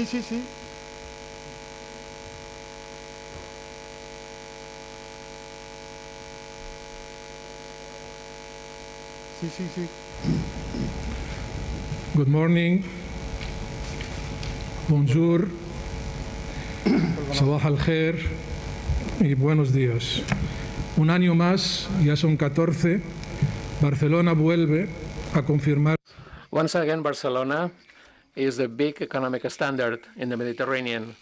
Sí, sí, sí. Sí, sí, sí. Good morning. Bonjour. Sabah al khair y buenos días. Un año más, ya son 14, Barcelona vuelve a confirmar. Once again, Barcelona is the big economic standard in the Mediterranean.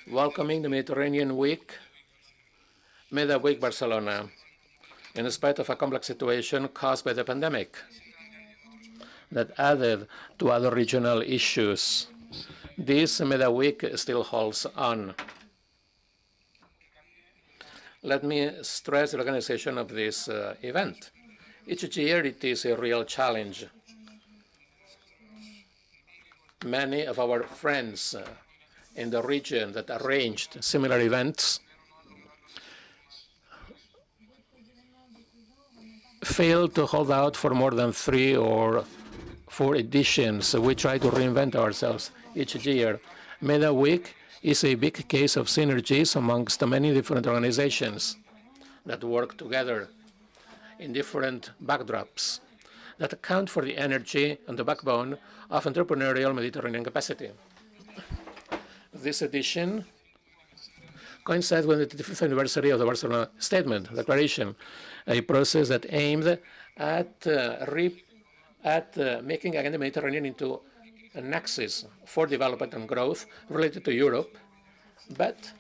Welcoming the Mediterranean Week, MW Week Barcelona, in spite of a complex situation caused by the pandemic that added to other regional issues. This MW Week still holds on. Let me stress the organization of this event. Each year it is a real challenge. Many of our friends in the region that arranged similar events failed to hold out for more than 3 or 4 editions. We try to reinvent ourselves each year. MW Week is a big case of synergies amongst many different organizations that work together in different backdrops that account for the energy and the backbone of entrepreneurial Mediterranean capacity. This edition coincides with the 25th anniversary of the Barcelona Statement, Declaration, a process that aimed at making again the Mediterranean into an axis for development and growth related to Europe, but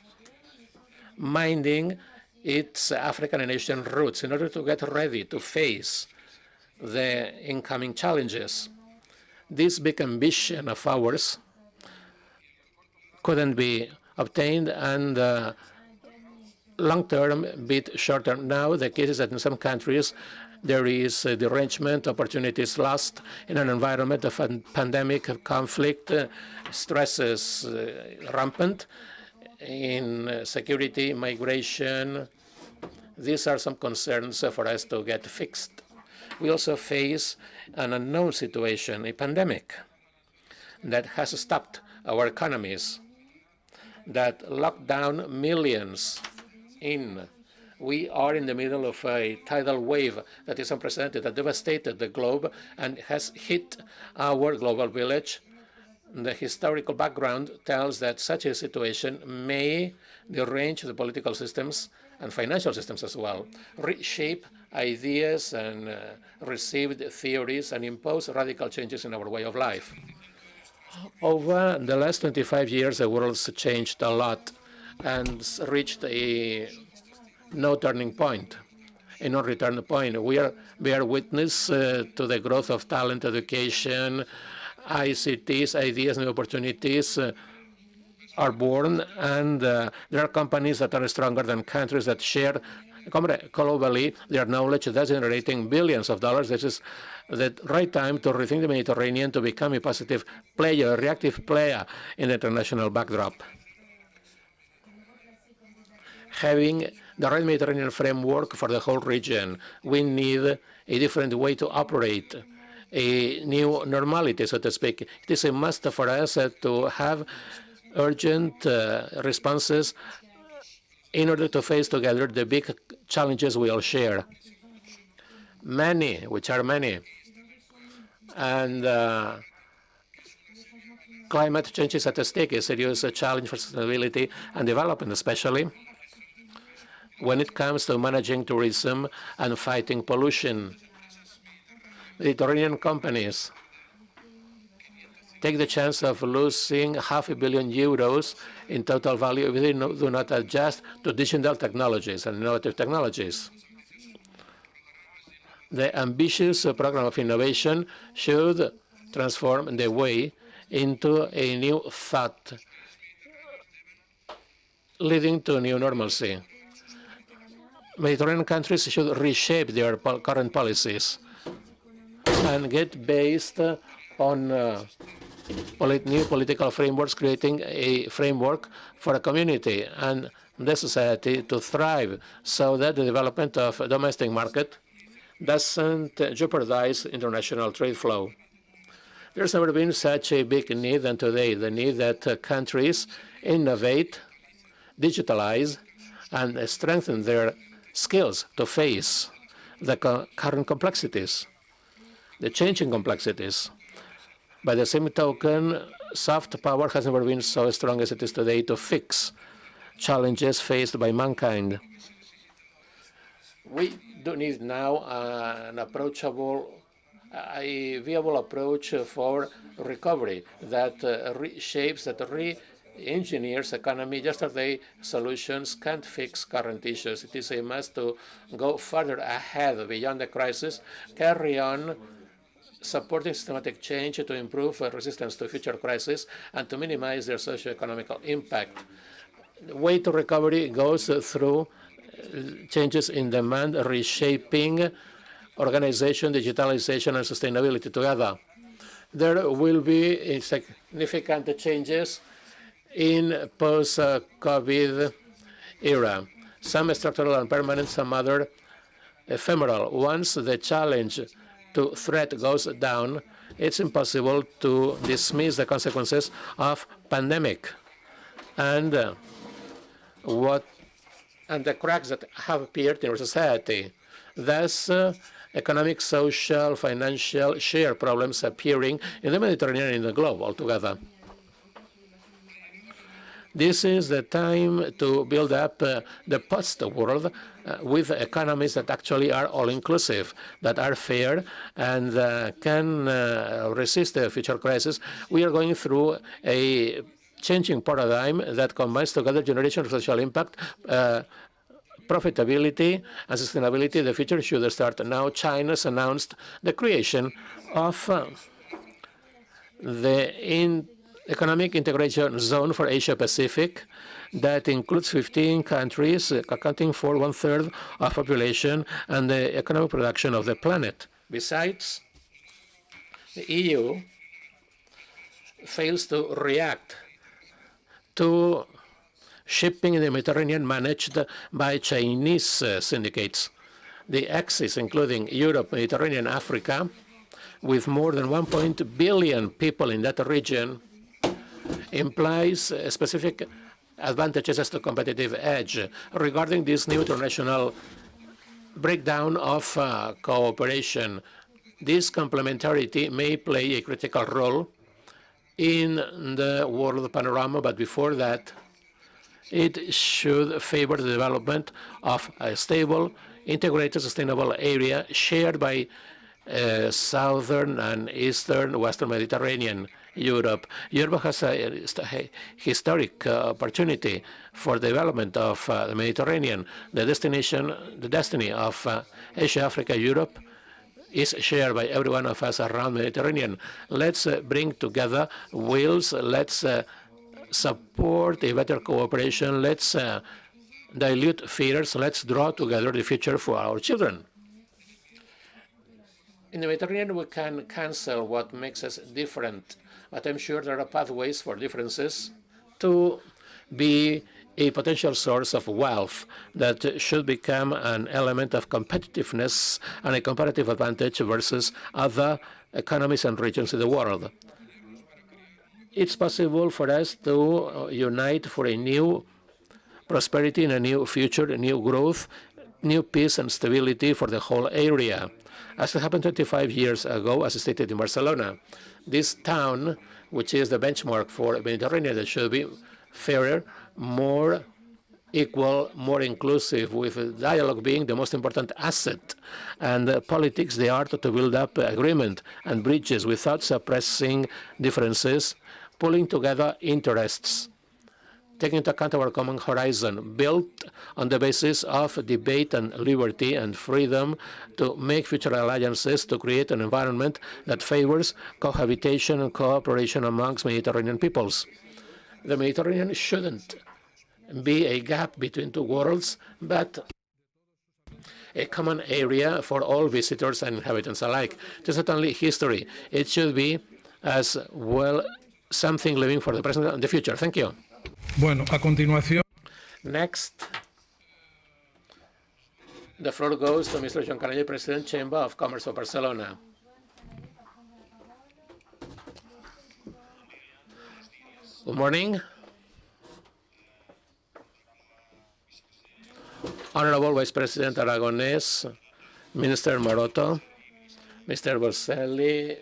minding its African and Asian roots in order to get ready to face the incoming challenges. This big ambition of ours couldn't be obtained, and long-term bit short-term. Now the case is that in some countries there is derangement, opportunities lost in an environment of a pandemic, of conflict, stresses rampant in security, migration. These are some concerns for us to get fixed. We also face an unknown situation, a pandemic that has stopped our economies, that locked down millions in. We are in the middle of a tidal wave that is unprecedented, that devastated the globe and has hit our global village. The historical background tells that such a situation may derange the political systems and financial systems as well, reshape ideas and received theories, and impose radical changes in our way of life. Over the last 25 years, the world's changed a lot and reached a no turning point, a no-return point. We bear witness to the growth of talent, education, ICTs, ideas, new opportunities are born, and there are companies that are stronger than countries that share globally their knowledge, thus generating billions of dollars. This is the right time to rethink the Mediterranean to become a positive player, a reactive player in the international backdrop. Having the right Mediterranean framework for the whole region, we need a different way to operate, a new normality, so to speak. It is a must for us to have urgent responses in order to face together the big challenges we all share. Many, and climate change is at stake, a serious challenge for sustainability and development, especially when it comes to managing tourism and fighting pollution. Mediterranean companies take the chance of losing €500 million in total value if they do not adjust to digital technologies and innovative technologies. The ambitious program of innovation should transform the way into a new thought, leading to new normalcy. Mediterranean countries should reshape their current policies and get based on new political frameworks, creating a framework for a community and the society to thrive so that the development of a domestic market doesn't jeopardize international trade flow. There's never been such a big need than today, the need that countries innovate, digitalize, and strengthen their skills to face the current complexities, the changing complexities. By the same token, soft power has never been so strong as it is today to fix challenges faced by mankind. We do need now an approachable, a viable approach for recovery that reshapes, that re-engineers economy. Yesterday solutions can't fix current issues. It is a must to go further ahead beyond the crisis, carry on supporting systematic change to improve resistance to future crises and to minimize their socio-economic impact. The way to recovery goes through changes in demand, reshaping organization, digitalization, and sustainability together. There will be significant changes in post-COVID era. Some structural and permanent, some other ephemeral. Once the challenge to threat goes down, it's impossible to dismiss the consequences of pandemic and the cracks that have appeared in our society. Thus, economic, social, financial, share problems appearing in the Mediterranean and in the globe altogether. This is the time to build up the post-world with economies that actually are all-inclusive, that are fair, and can resist the future crisis. We are going through a changing paradigm that combines together generation of social impact, profitability, and sustainability. The future should start now. China's announced the creation of the Economic Integration Zone for Asia-Pacific that includes 15 countries, accounting for 1/3 of population and the economic production of the planet. Besides, the EU fails to react to shipping in the Mediterranean managed by Chinese syndicates. The axis, including Europe, Mediterranean, Africa, with more than 1 billion people in that region, implies specific advantages as to competitive edge. Regarding this new international breakdown of cooperation, this complementarity may play a critical role in the world panorama, but before that, it should favor the development of a stable, integrated, sustainable area shared by southern and eastern Western Mediterranean Europe. Europe has a historic opportunity for the development of the Mediterranean. The destiny of Asia, Africa, Europe is shared by every one of us around the Mediterranean. Let's bring together wills. Let's support a better cooperation. Let's dilute fears. Let's draw together the future for our children. In the Mediterranean, we can cancel what makes us different, but I'm sure there are pathways for differences to be a potential source of wealth that should become an element of competitiveness and a comparative advantage versus other economies and regions in the world. It's possible for us to unite for a new prosperity and a new future, a new growth, new peace and stability for the whole area. As it happened 25 years ago, as stated in Barcelona, this town, which is the benchmark for the Mediterranean, that should be fairer, more equal, more inclusive, with dialogue being the most important asset, and politics the art to build up agreement and bridges without suppressing differences, pulling together interests, taking into account our common horizon, built on the basis of debate and liberty and freedom to make future alliances, to create an environment that favors cohabitation and cooperation amongst Mediterranean peoples. The Mediterranean shouldn't be a gap between two worlds, but a common area for all visitors and inhabitants alike. It is not only history. It should be as well something living for the present and the future. Thank you. Bueno, a continuación. Next, the floor goes to Mr. Joan Canalla, President, Chamber of Commerce of Barcelona. Good morning. Honorable Vice President Aragonés, Minister Maroto, Mr. Borselli,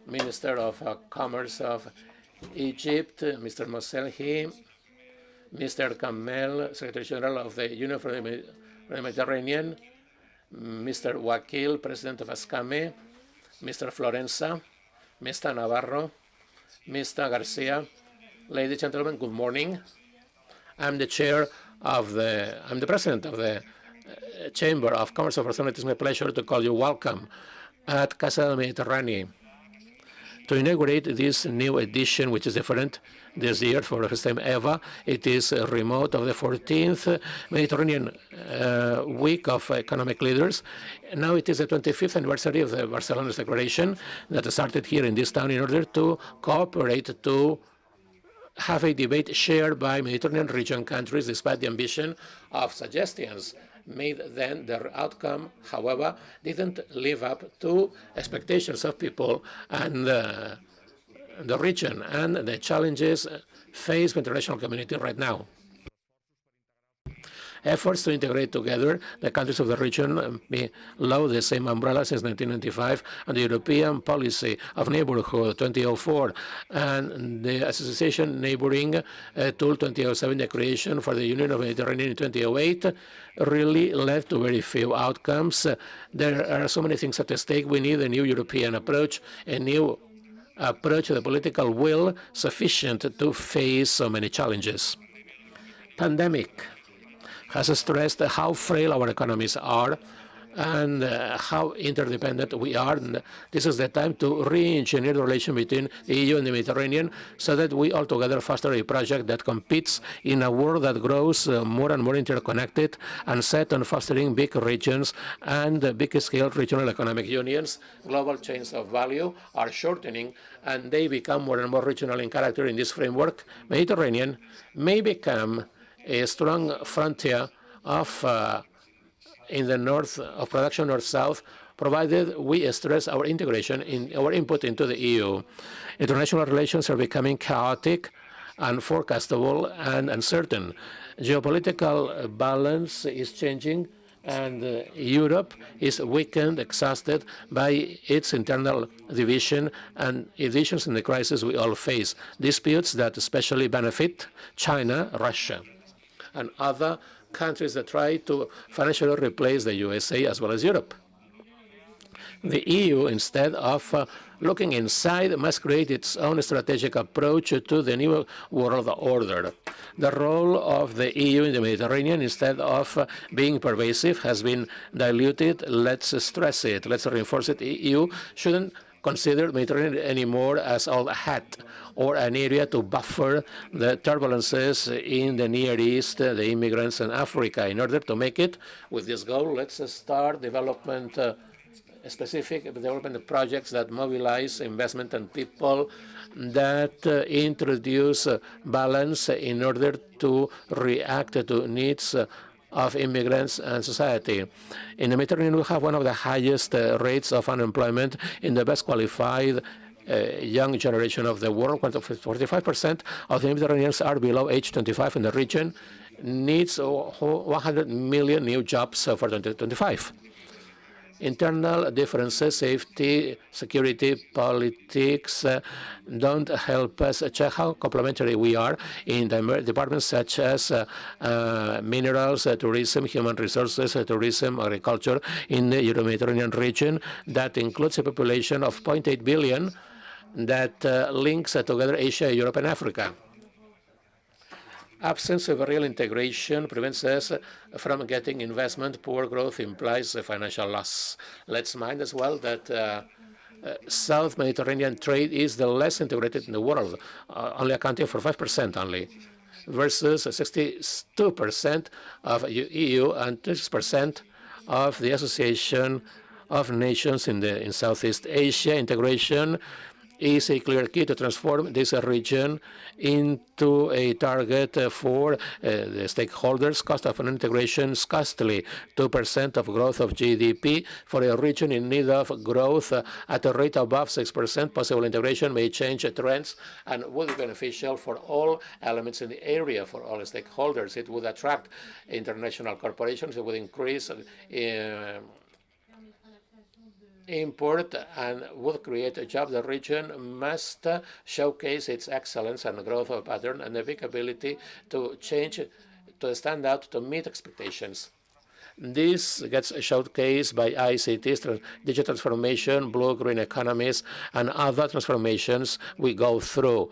Minister of Commerce of Egypt, Mr. Moselhi, Mr. Kamel, Secretary General of the Union for the Mediterranean, Mr. Wakil, President of ASCAME, Mr. Florenza, Mr. Navarro, Mr. Garcia. Ladies and gentlemen, good morning. I'm the president of the Chamber of Commerce of Barcelona. It is my pleasure to call you welcome at Casa del Mediterráneo to inaugurate this new edition, which is different this year for the first time ever. It is remote of the 14th Mediterranean Week of Economic Leaders. Now it is the 25th anniversary of the Barcelona's Declaration that started here in this town in order to cooperate to have a debate shared by Mediterranean region countries despite the ambition of suggestions made then. Their outcome, however, didn't live up to expectations of people and the region and the challenges faced by the international community right now. Efforts to integrate together the countries of the region below the same umbrella since 1995, and the European Policy of Neighborhood 2004, and the Association Neighboring Tool 2007, the creation for the Union of Mediterranean in 2008, really led to very few outcomes. There are so many things at stake. We need a new European approach, a new approach to the political will sufficient to face so many challenges. Pandemic has stressed how frail our economies are and how interdependent we are. And this is the time to re-engineer the relation between the EU and the Mediterranean so that we all together foster a project that competes in a world that grows more and more interconnected and set on fostering big regions and big-scale regional economic unions. Global chains of value are shortening and they become more and more regional in character. In this framework, Mediterranean may become a strong frontier of in the north of production north-south, provided we stress our integration in our input into the EU. International relations are becoming chaotic, unforecastable, and uncertain. Geopolitical balance is changing, and Europe is weakened, exhausted by its internal division and divisions in the crisis we all face. Disputes that especially benefit China, Russia, and other countries that try to financially replace the USA as well as Europe. The EU, instead of looking inside, must create its own strategic approach to the new world order. The role of the EU in the Mediterranean, instead of being pervasive, has been diluted. Let's stress it. Let's reinforce it. The EU shouldn't consider the Mediterranean anymore as all hat or an area to buffer the turbulences in the Near East, the immigrants in Africa. In order to make it with this goal, let's start specific development projects that mobilize investment and people, that introduce balance in order to react to needs of immigrants and society. In the Mediterranean, we have one of the highest rates of unemployment in the best qualified young generation of the world. 45% of the Mediterraneans are below age 25 in the region, needs 100 million new jobs for 2025. Internal differences, safety, security, politics don't help us check how complementary we are in the departments such as minerals, tourism, human resources, tourism, agriculture in the Euro-Mediterranean region that includes a population of 0.8 billion that links together Asia, Europe, and Africa. Absence of real integration prevents us from getting investment. Poor growth implies a financial loss. Let's mind as well that South Mediterranean trade is the less integrated in the world, only accounting for 5% only, versus 62% of EU and 30% of the Association of Nations in Southeast Asia. Integration is a clear key to transform this region into a target for the stakeholders. Cost of integration is costly, 2% of growth of GDP for a region in need of growth at a rate above 6%. Possible integration may change trends and would be beneficial for all elements in the area, for all stakeholders. It would attract international corporations. It would increase import and would create a job. The region must showcase its excellence and growth pattern and the big ability to change, to stand out, to meet expectations. This gets showcased by ICTs, digital transformation, blue-green economies, and other transformations we go through,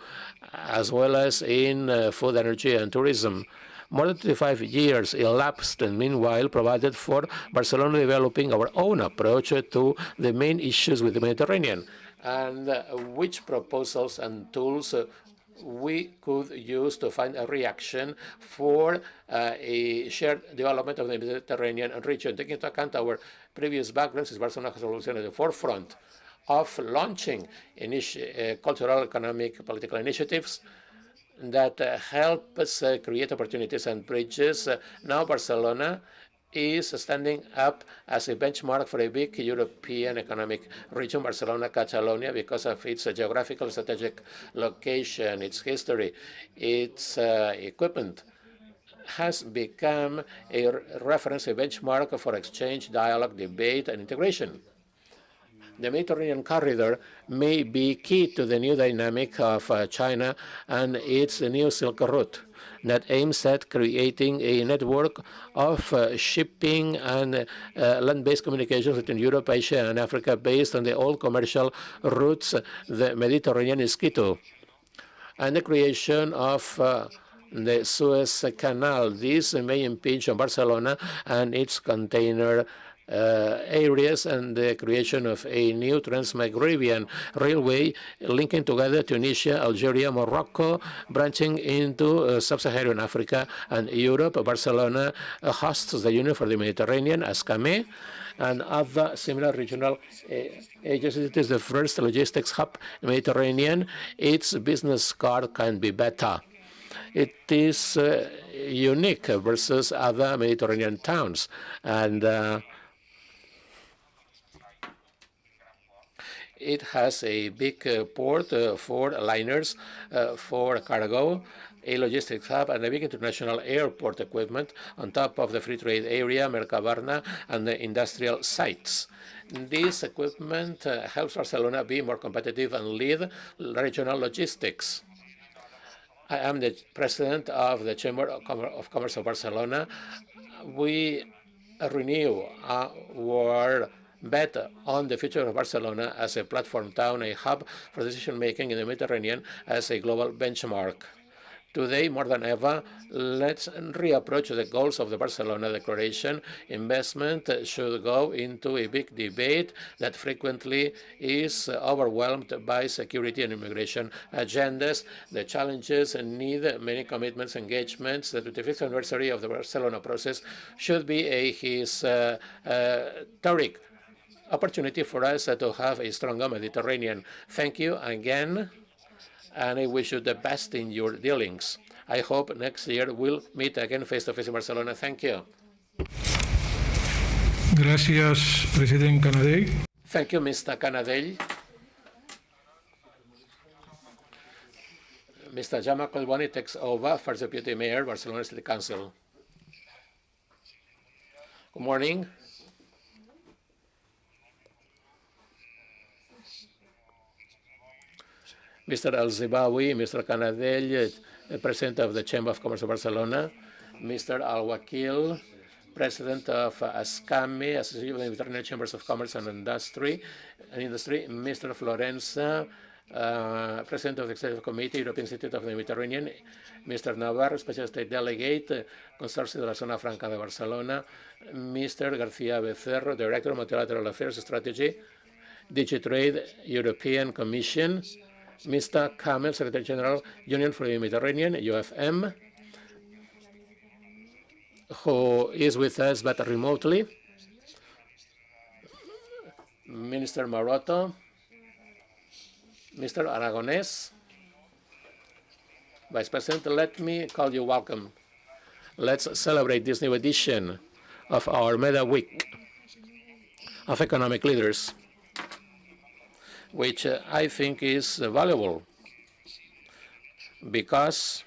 as well as in food, energy, and tourism. More than 25 years elapsed and meanwhile provided for Barcelona developing our own approach to the main issues with the Mediterranean and which proposals and tools we could use to find a reaction for a shared development of the Mediterranean region. Taking into account our previous backgrounds, Barcelona has always been at the forefront of launching cultural, economic, political initiatives that help us create opportunities and bridges. Now Barcelona is standing up as a benchmark for a big European economic region, Barcelona, Catalonia, because of its geographical strategic location, its history, its equipment, has become a reference, a benchmark for exchange, dialogue, debate, and integration. The Mediterranean corridor may be key to the new dynamic of China and its new Silk Route that aims at creating a network of shipping and land-based communications between Europe, Asia, and Africa based on the old commercial routes the Mediterranean is key to. And the creation of the Suez Canal. This may impinge on Barcelona and its container areas and the creation of a new Trans-Maghrebian railway linking together Tunisia, Algeria, Morocco, branching into sub-Saharan Africa and Europe. Barcelona hosts the Union for the Mediterranean, ASCAME, and other similar regional agencies. It is the first logistics hub in the Mediterranean. Its business card can be better. It is unique versus other Mediterranean towns, and it has a big port for liners, for cargo, a logistics hub, and a big international airport equipment on top of the free trade area, Mercabarna, and the industrial sites. This equipment helps Barcelona be more competitive and lead regional logistics. I am the president of the Chamber of Commerce of Barcelona. We renew our bet on the future of Barcelona as a platform town, a hub for decision-making in the Mediterranean as a global benchmark. Today, more than ever, let's reapproach the goals of the Barcelona Declaration. Investment should go into a big debate that frequently is overwhelmed by security and immigration agendas. The challenges need many commitments, engagements. The 25th anniversary of the Barcelona process should be a historic opportunity for us to have a stronger Mediterranean. Thank you again, and I wish you the best in your dealings. I hope next year we'll meet again face-to-face in Barcelona. Thank you. Gracias, President Canadell. Thank you, Mr. Canadell. Mr. Jaume Collboni takes over, First Deputy Mayor, Barcelona City Council. Good morning. Mr. Al-Zibawi, Mr. Canadell, President of the Chamber of Commerce of Barcelona, Mr. Al-Wakil, President of ASCAME, Association of the Mediterranean Chambers of Commerce and Industry, Mr. Florenza, President of the Executive Committee, European Institute of the Mediterranean, Mr. Navarro, Special State Delegate, Consorcio de la Zona Franca de Barcelona, Mr. García Becerro, Director of Multilateral Affairs Strategy, DigiTrade, European Commission, Mr. Kamel, Secretary General, Union for the Mediterranean, UFM, who is with us but remotely, Minister Maroto, Mr. Aragonés, Vice President, let me call you welcome. Let's celebrate this new edition of our Meta Week of Economic Leaders, which I think is valuable because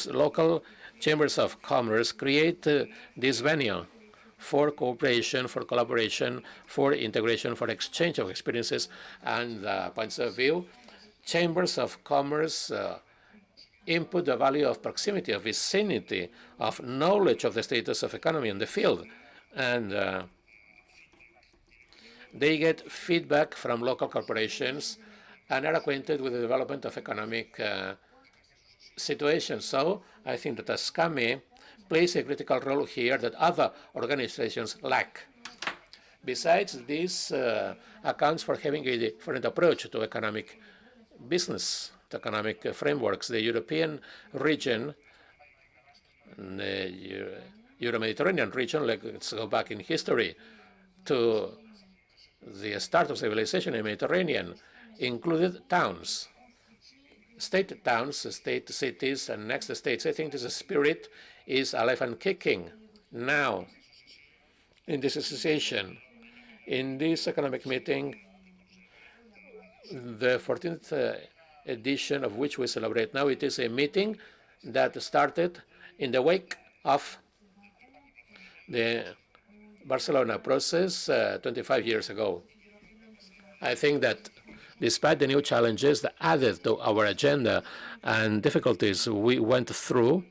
local chambers of commerce create this venue for cooperation, for collaboration, for integration, for exchange of experiences and points of view. Chambers of commerce input the value of proximity, of vicinity, of knowledge of the status of economy in the field. And they get feedback from local corporations and are acquainted with the development of economic situations. So I think that ASCAME plays a critical role here that other organizations lack. Besides, this accounts for having a different approach to economic business, to economic frameworks. The European region, the Euro-Mediterranean region, let's go back in history to the start of civilization in the Mediterranean, included towns, state towns, state cities, and next states. I think this spirit is alive and kicking now in this association. In this economic meeting, the 14th edition of which we celebrate now, it is a meeting that started in the wake of the Barcelona process 25 years ago. I think that despite the new challenges that added to our agenda and difficulties we went through,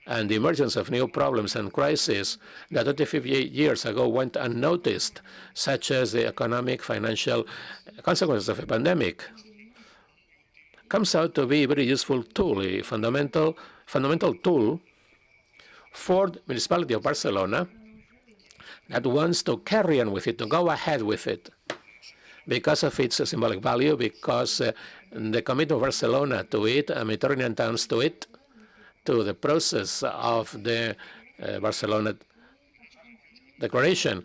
and the emergence of new problems and crises that 25 years ago went unnoticed, such as the economic, financial consequences of a pandemic, comes out to be a very useful tool, a fundamental tool for the municipality of Barcelona that wants to carry on with it, to go ahead with it, because of its symbolic value, because the commitment of Barcelona to it, Mediterranean towns to it, to the process of the Barcelona Declaration.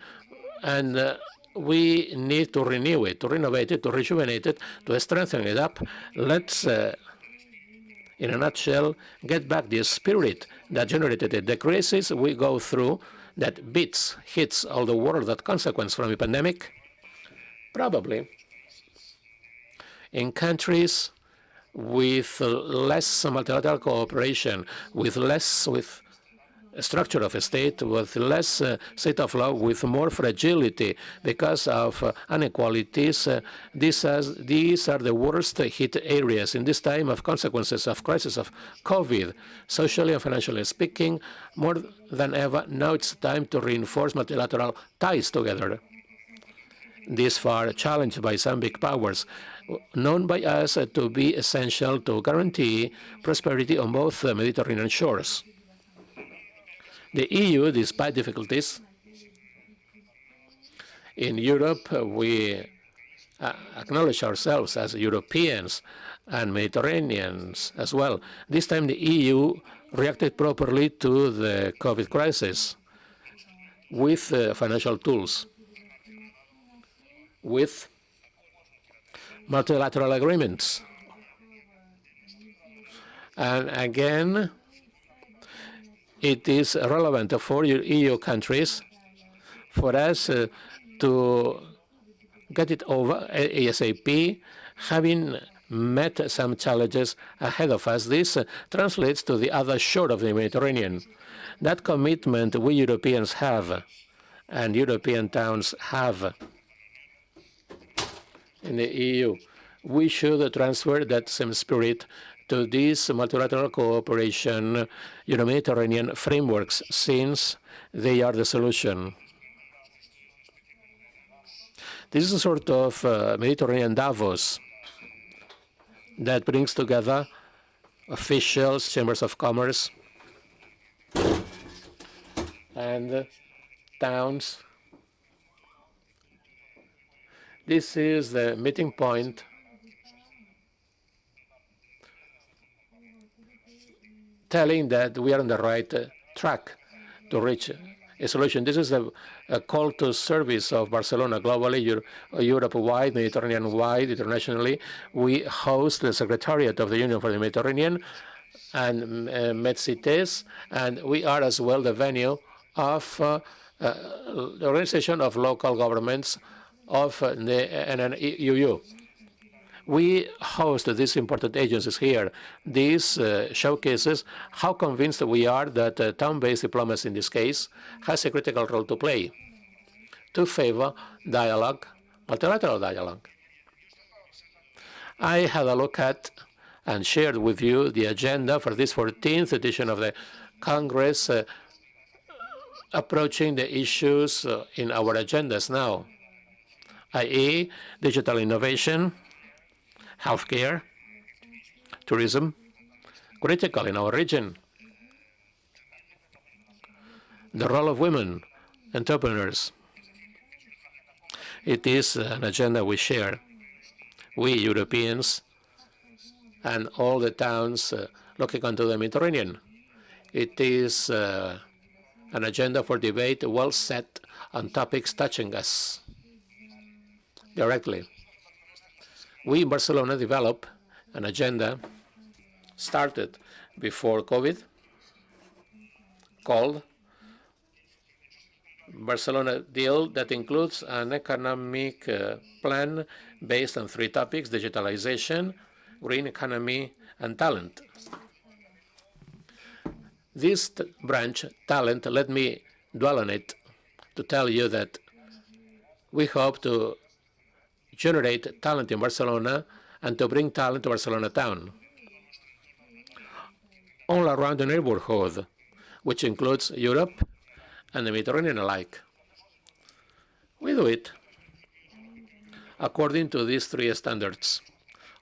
And we need to renew it, to renovate it, to rejuvenate it, to strengthen it up. Let's, in a nutshell, get back the spirit that generated it. The crisis we go through that hits all the world, that consequence from a pandemic, probably in countries with less multilateral cooperation, with a structure of a state, with less state of law, with more fragility because of inequalities. These are the worst hit areas in this time of consequences of crisis of COVID. Socially and financially speaking, more than ever, now it's time to reinforce multilateral ties together. This far challenged by some big powers, known by us to be essential to guarantee prosperity on both Mediterranean shores. The EU, despite difficulties, in Europe, we acknowledge ourselves as Europeans and Mediterraneans as well. This time the EU reacted properly to the COVID crisis with financial tools, with multilateral agreements. And again, it is relevant for EU countries for us to get it over ASAP, having met some challenges ahead of us. This translates to the other shore of the Mediterranean. That commitment we Europeans have and European towns have in the EU. We should transfer that same spirit to these multilateral cooperation Euro-Mediterranean frameworks, since they are the solution. This is a sort of Mediterranean Davos that brings together officials, chambers of commerce, and towns. This is the meeting point telling that we are on the right track to reach a solution. This is a call to service of Barcelona globally, Europe-wide, Mediterranean-wide, internationally. We host the Secretariat of the Union for the Mediterranean and MedCites, and we are as well the venue of the organization of local governments of the NNUU. We host these important agencies here. This showcases how convinced we are that town-based diplomacy in this case has a critical role to play to favor dialogue, multilateral dialogue. I had a look at and shared with you the agenda for this 14th edition of the Congress, approaching the issues in our agendas now, i.e. digital innovation, healthcare, tourism, critical in our region. The role of women, entrepreneurs. It is an agenda we share, we Europeans and all the towns looking onto the Mediterranean. It is an agenda for debate well set on topics touching us directly. We in Barcelona developed an agenda started before COVID called Barcelona Deal that includes an economic plan based on 3 topics: digitalization, green economy, and talent. This branch, talent, let me dwell on it to tell you that we hope to generate talent in Barcelona and to bring talent to Barcelona town, all around the neighborhood, which includes Europe and the Mediterranean alike. We do it according to these 3 standards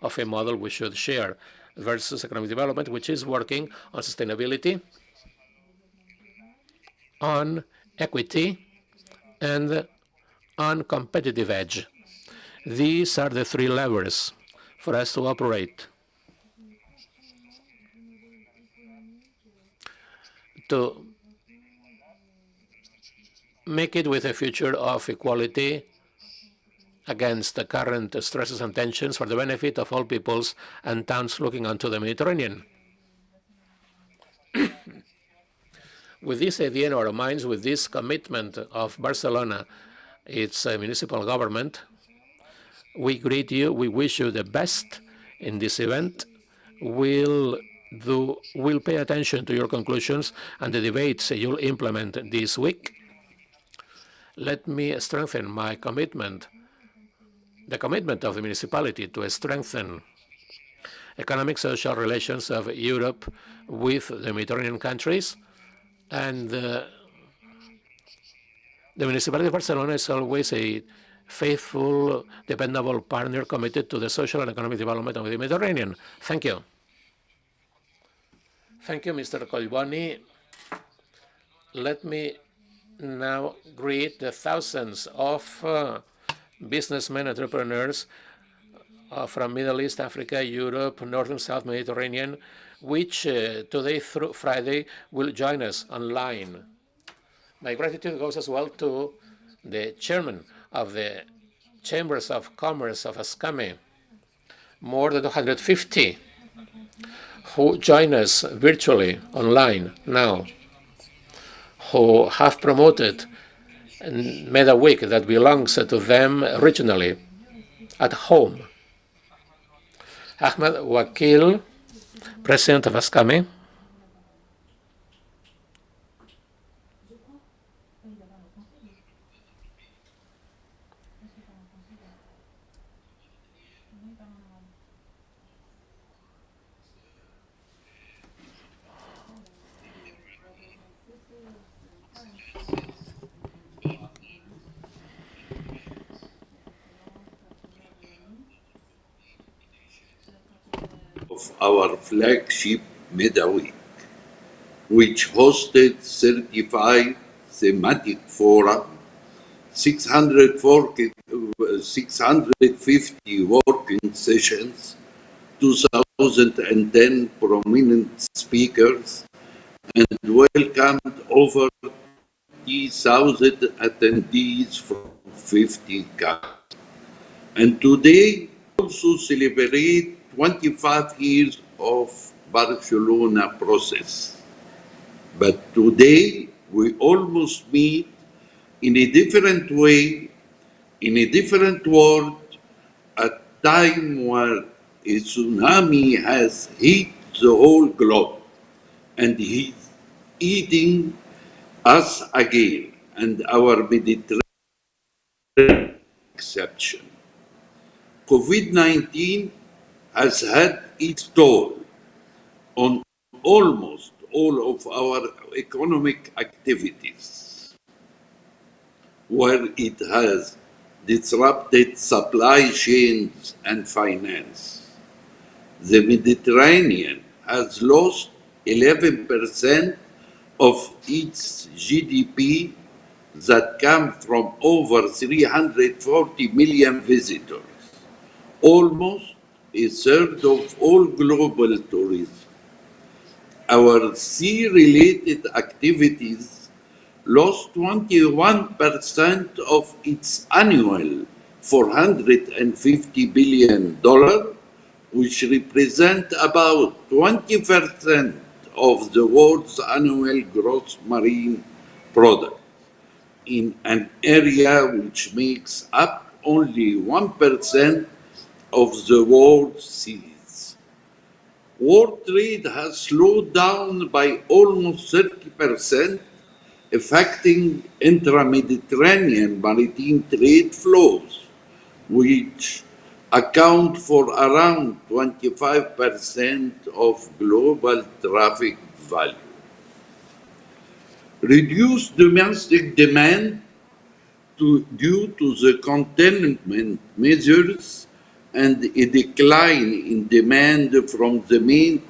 of a model we should share versus economic development, which is working on sustainability, on equity, and on competitive edge. These are the 3 levers for us to operate to make it with a future of equality against the current stresses and tensions for the benefit of all peoples and towns looking onto the Mediterranean. With this idea in our minds, with this commitment of Barcelona, its municipal government, we greet you, we wish you the best in this event. We'll pay attention to your conclusions and the debates you'll implement this week. Let me strengthen my commitment, the commitment of the municipality to strengthen economic social relations of Europe with the Mediterranean countries. And the municipality of Barcelona is always a faithful, dependable partner committed to the social and economic development of the Mediterranean. Thank you. Thank you, Mr. Collboni. Let me now greet the thousands of businessmen, entrepreneurs from Middle East, Africa, Europe, North and South Mediterranean, which today through Friday will join us online. My gratitude goes as well to the chairman of the Chambers of Commerce of Ascame, more than 250 who join us virtually online now, who have promoted and made a week that belongs to them regionally at home. Ahmed Wakil, President of Ascame. Of our flagship MW20, which hosted 35 thematic fora, 650 working sessions, 2010 prominent speakers, and welcomed over 20,000 attendees from 50 countries. And today also celebrate 25 years of Barcelona process. But today we almost meet in a different way, in a different world, at time where a tsunami has hit the whole globe and is eating us again, and our Mediterranean exception. COVID-19 has had its toll on almost all of our economic activities, where it has disrupted supply chains and finance. The Mediterranean has lost 11% of its GDP that come from over 340 million visitors, almost a third of all global tourism. Our sea-related activities lost 21% of its annual $450 billion, which represent about 20% of the world's annual gross marine product, in an area which makes up only 1% of the world's seas. World trade has slowed down by almost 30%, affecting intra-Mediterranean maritime trade flows, which account for around 25% of global traffic value. Reduced domestic demand due to the containment measures and a decline in demand from the main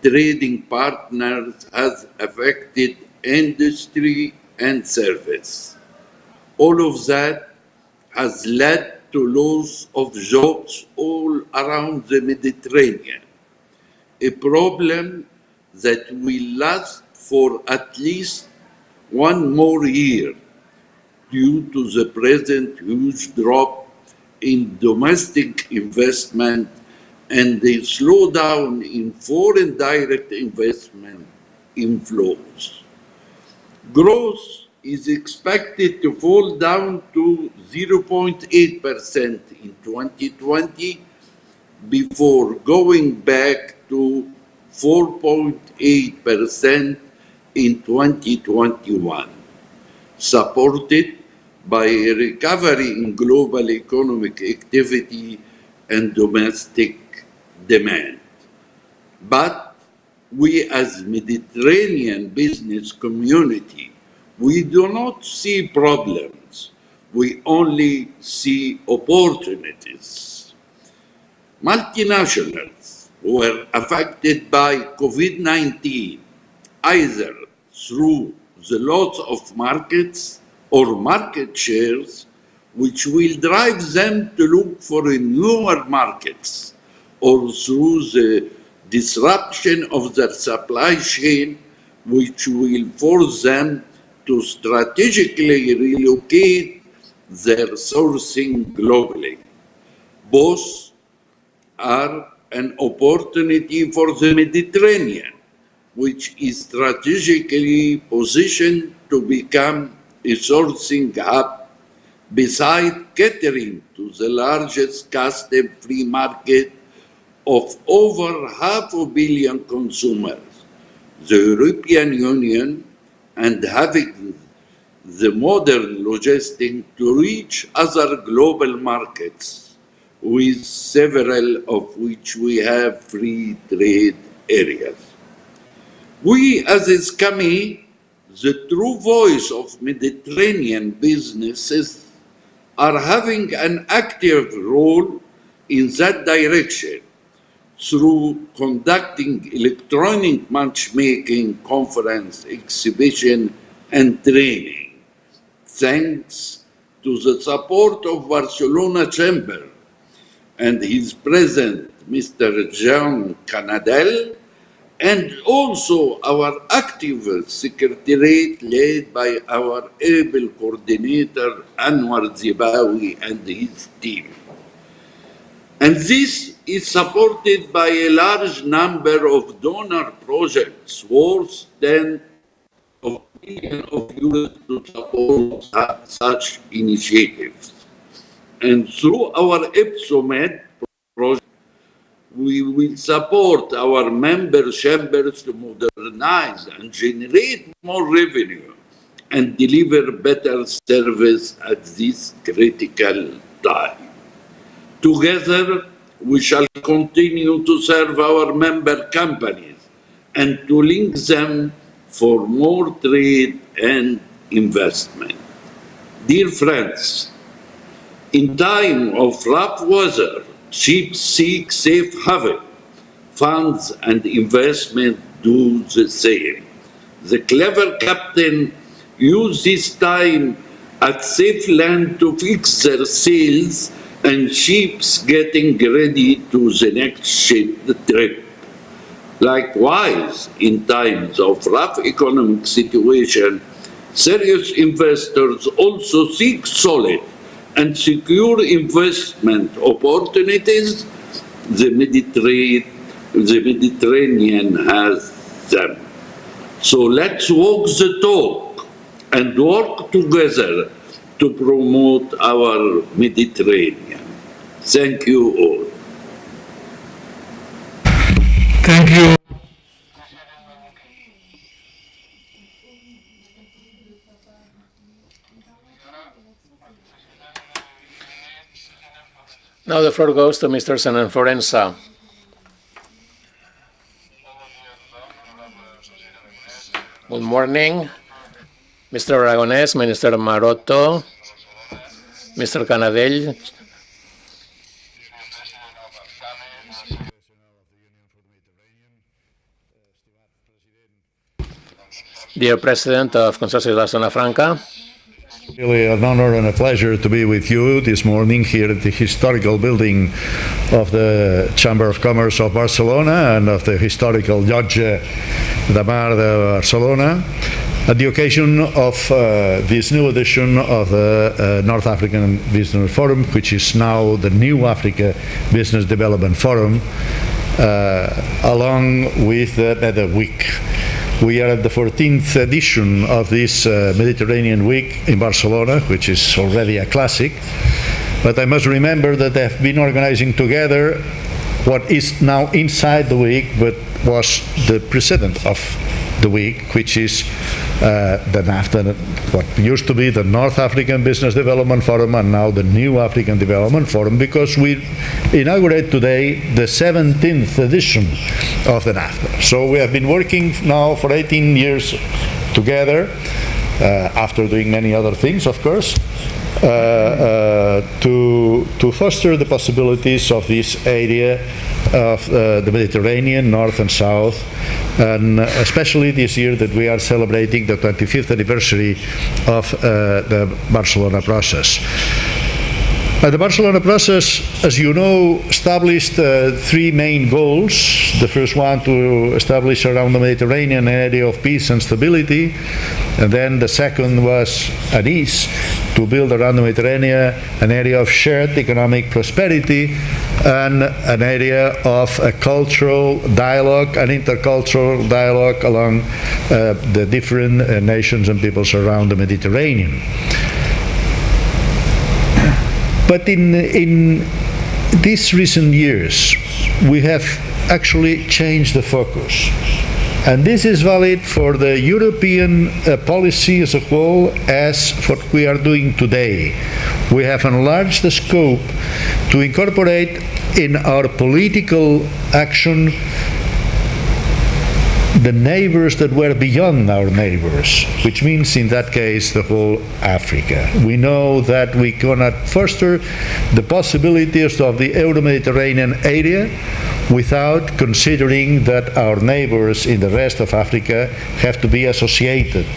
trading partners has affected industry and service. All of that has led to loss of jobs all around the Mediterranean, a problem that will last for at least one more year due to the present huge drop in domestic investment and the slowdown in foreign direct investment inflows. Growth is expected to fall down to 0.8% in 2020 before going back to 4.8% in 2021, supported by a recovery in global economic activity and domestic demand. But we as Mediterranean business community, we do not see problems, we only see opportunities. Multinationals were affected by COVID-19 either through the loss of markets or market shares, which will drive them to look for newer markets, or through the disruption of their supply chain, which will force them to strategically relocate their sourcing globally. Both are an opportunity for the Mediterranean, which is strategically positioned to become a sourcing hub, beside catering to the largest custom-free market of over 500 million consumers, the European Union, and having the modern logistics to reach other global markets, with several of which we have free trade areas. We as SCAMI, the true voice of Mediterranean businesses, are having an active role in that direction through conducting electronic matchmaking, conference, exhibition, and training. Thanks to the support of Barcelona Chamber and his president, Mr. Jean Canadell, and also our active secretariat led by our able coordinator Anwar Zibawi and his team. And this is supported by a large number of donor projects worth tens of millions of euros to support such initiatives. And through our EPSOMED project, we will support our member chambers to modernize and generate more revenue and deliver better service at this critical time. Together, we shall continue to serve our member companies and to link them for more trade and investment. Dear friends, in time of rough weather, ships seek safe haven. Funds and investment do the same. The clever captain used this time at safe land to fix their sails and ships getting ready to the next ship trip. Likewise, in times of rough economic situation, serious investors also seek solid and secure investment opportunities. The Mediterranean has them. So let's walk the talk and work together to promote our Mediterranean. Thank you all. Thank you. Now the floor goes to Mr. Senan Forenza. Good morning, Mr. Aragonés, Minister Maroto, Mr. Canadell, dear President of Consorcio de la Zona Franca. Really an honor and a pleasure to be with you this morning here at the historical building of the Chamber of Commerce of Barcelona and of the historical Llotja de Mar de Barcelona at the occasion of this new edition of the North African Business Forum, which is now the New Africa Business Development Forum, along with the Nether Week. We are at the 14th edition of this Mediterranean Week in Barcelona, which is already a classic. But I must remember that they have been organizing together what is now inside the week, but was the precedent of the week, which is the NAFTA, what used to be the North African Business Development Forum and now the New African Development Forum, because we inaugurate today the 17th edition of the NAFTA. So we have been working now for 18 years together, after doing many other things, of course, to foster the possibilities of this area of the Mediterranean, North and South, and especially this year that we are celebrating the 25th anniversary of the Barcelona process. The Barcelona process, as you know, established three main goals. The first one to establish around the Mediterranean an area of peace and stability, and then the second was and is to build around the Mediterranean an area of shared economic prosperity and an area of a cultural dialogue and intercultural dialogue along the different nations and peoples around the Mediterranean. But in these recent years, we have actually changed the focus. And this is valid for the European policy as a whole as what we are doing today. We have enlarged the scope to incorporate in our political action the neighbors that were beyond our neighbors, which means in that case the whole Africa. We know that we cannot foster the possibilities of the Euro-Mediterranean area without considering that our neighbors in the rest of Africa have to be associated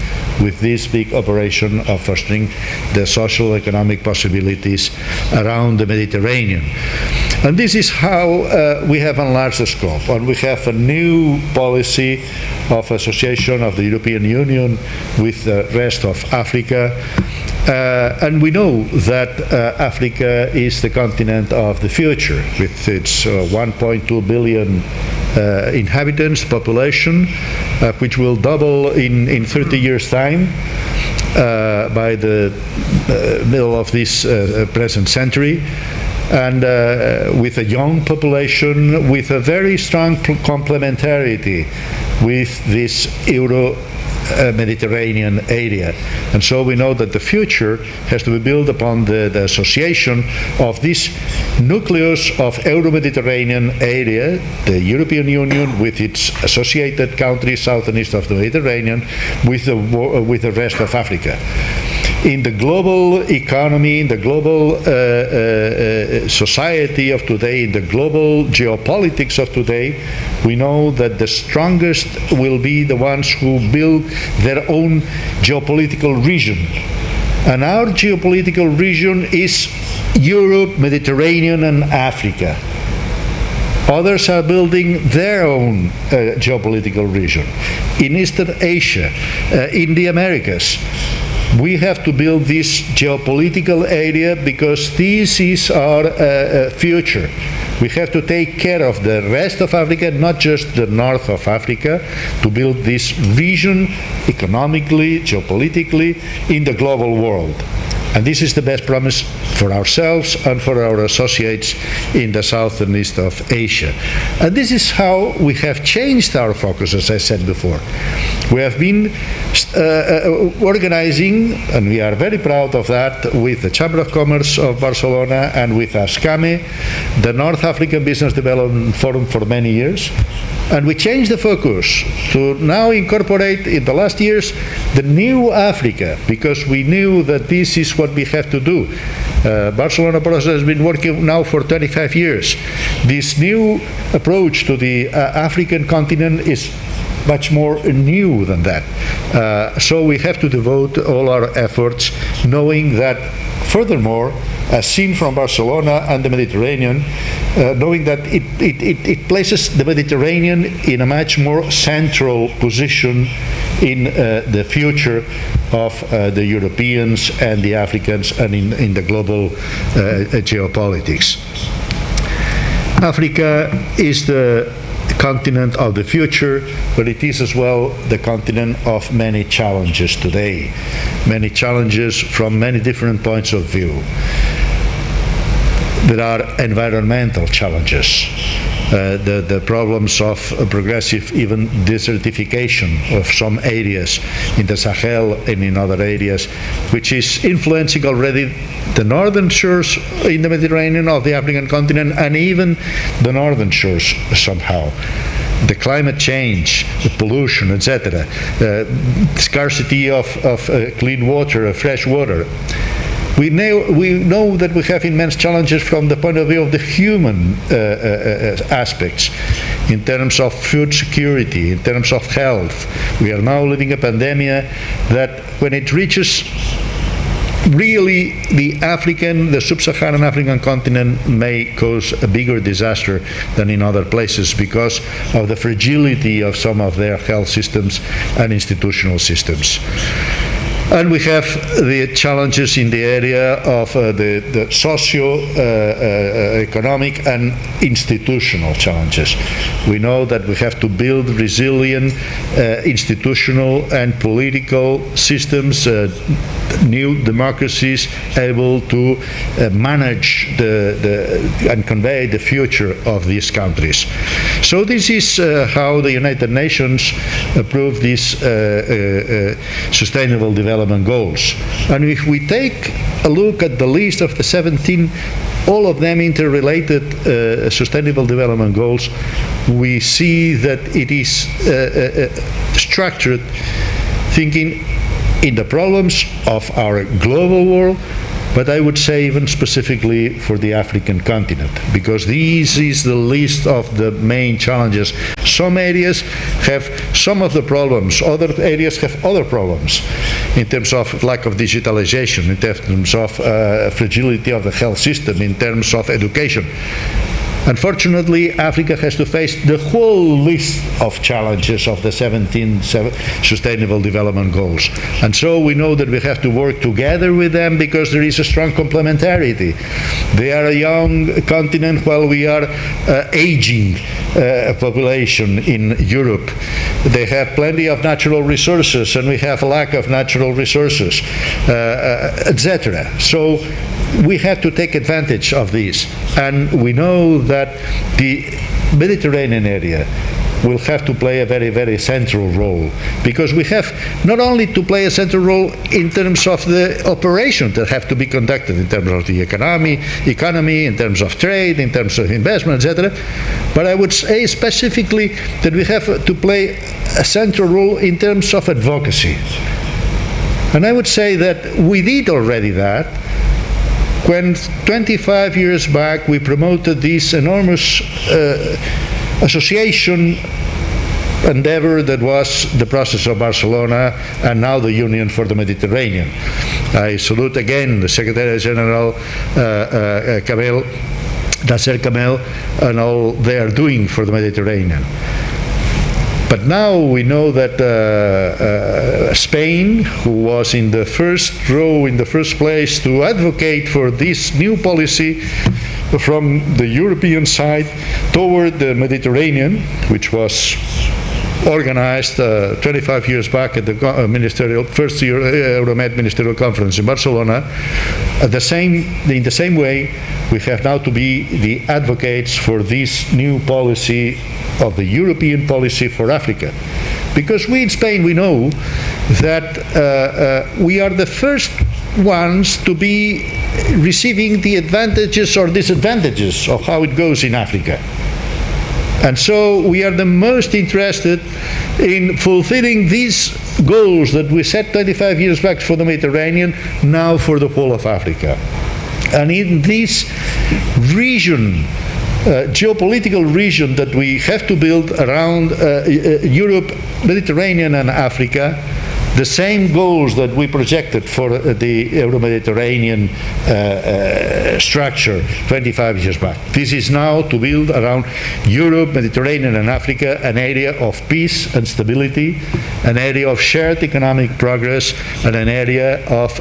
with this big operation of fostering the social economic possibilities around the Mediterranean. And this is how we have enlarged the scope, and we have a new policy of association of the European Union with the rest of Africa. And we know that Africa is the continent of the future, with its 1.2 billion inhabitants, population, which will double in 30 years' time by the middle of this present century. And with a young population, with a very strong complementarity with this Euro-Mediterranean area. And so we know that the future has to be built upon the association of this nucleus of Euro-Mediterranean area, the European Union with its associated countries south and east of the Mediterranean, with the rest of Africa. In the global economy, in the global society of today, in the global geopolitics of today, we know that the strongest will be the ones who build their own geopolitical region. And our geopolitical region is Europe, Mediterranean, and Africa. Others are building their own geopolitical region. In Eastern Asia, in the Americas, we have to build this geopolitical area because this is our future. We have to take care of the rest of Africa, not just the north of Africa, to build this region economically, geopolitically, in the global world. And this is the best promise for ourselves and for our associates in the south and east of Asia. And this is how we have changed our focus, as I said before. We have been organizing, and we are very proud of that, with the Chamber of Commerce of Barcelona and with ASCAME, the North African Business Development Forum, for many years. And we changed the focus to now incorporate, in the last years, the new Africa, because we knew that this is what we have to do. Barcelona process has been working now for 25 years. This new approach to the African continent is much more new than that. So we have to devote all our efforts, knowing that, furthermore, as seen from Barcelona and the Mediterranean, knowing that it places the Mediterranean in a much more central position in the future of the Europeans and the Africans and in the global geopolitics. Africa is the continent of the future, but it is as well the continent of many challenges today. Many challenges from many different points of view. There are environmental challenges, the problems of progressive even desertification of some areas in the Sahel and in other areas, which is influencing already the northern shores in the Mediterranean of the African continent and even the northern shores somehow. The climate change, the pollution, etc., scarcity of clean water, fresh water. We know that we have immense challenges from the point of view of the human aspects, in terms of food security, in terms of health. We are now living a pandemic that, when it reaches really the sub-Saharan African continent, may cause a bigger disaster than in other places because of the fragility of some of their health systems and institutional systems. And we have the challenges in the area of the socio-economic and institutional challenges. We know that we have to build resilient institutional and political systems, new democracies able to manage and convey the future of these countries. So this is how the United Nations approved these sustainable development goals. And if we take a look at the list of the 17, all of them interrelated sustainable development goals, we see that it is structured thinking in the problems of our global world, but I would say even specifically for the African continent, because this is the list of the main challenges. Some areas have some of the problems, other areas have other problems in terms of lack of digitalization, in terms of fragility of the health system, in terms of education. Unfortunately, Africa has to face the whole list of challenges of the 17 Sustainable Development Goals. And so we know that we have to work together with them because there is a strong complementarity. They are a young continent while we are aging population in Europe. They have plenty of natural resources and we have a lack of natural resources, etc. So we have to take advantage of this. And we know that the Mediterranean area will have to play a very, very central role, because we have not only to play a central role in terms of the operations that have to be conducted in terms of the economy, in terms of trade, in terms of investment, etc., but I would say specifically that we have to play a central role in terms of advocacy. And I would say that we did already that when 25 years back we promoted this enormous association endeavor that was the process of Barcelona and now the Union for the Mediterranean. I salute again the Secretary General Nasser Kamel and all they are doing for the Mediterranean. But now we know that Spain, who was in the first row, in the first place to advocate for this new policy from the European side toward the Mediterranean, which was organized 25 years back at the first Euromed Ministerial Conference in Barcelona, in the same way, we have now to be the advocates for this new policy of the European policy for Africa. Because we in Spain, we know that we are the first ones to be receiving the advantages or disadvantages of how it goes in Africa. And so we are the most interested in fulfilling these goals that we set 25 years back for the Mediterranean, now for the whole of Africa. And in this region, geopolitical region that we have to build around Europe, Mediterranean and Africa, the same goals that we projected for the Euro-Mediterranean structure 25 years back. This is now to build around Europe, Mediterranean and Africa an area of peace and stability, an area of shared economic progress, and an area of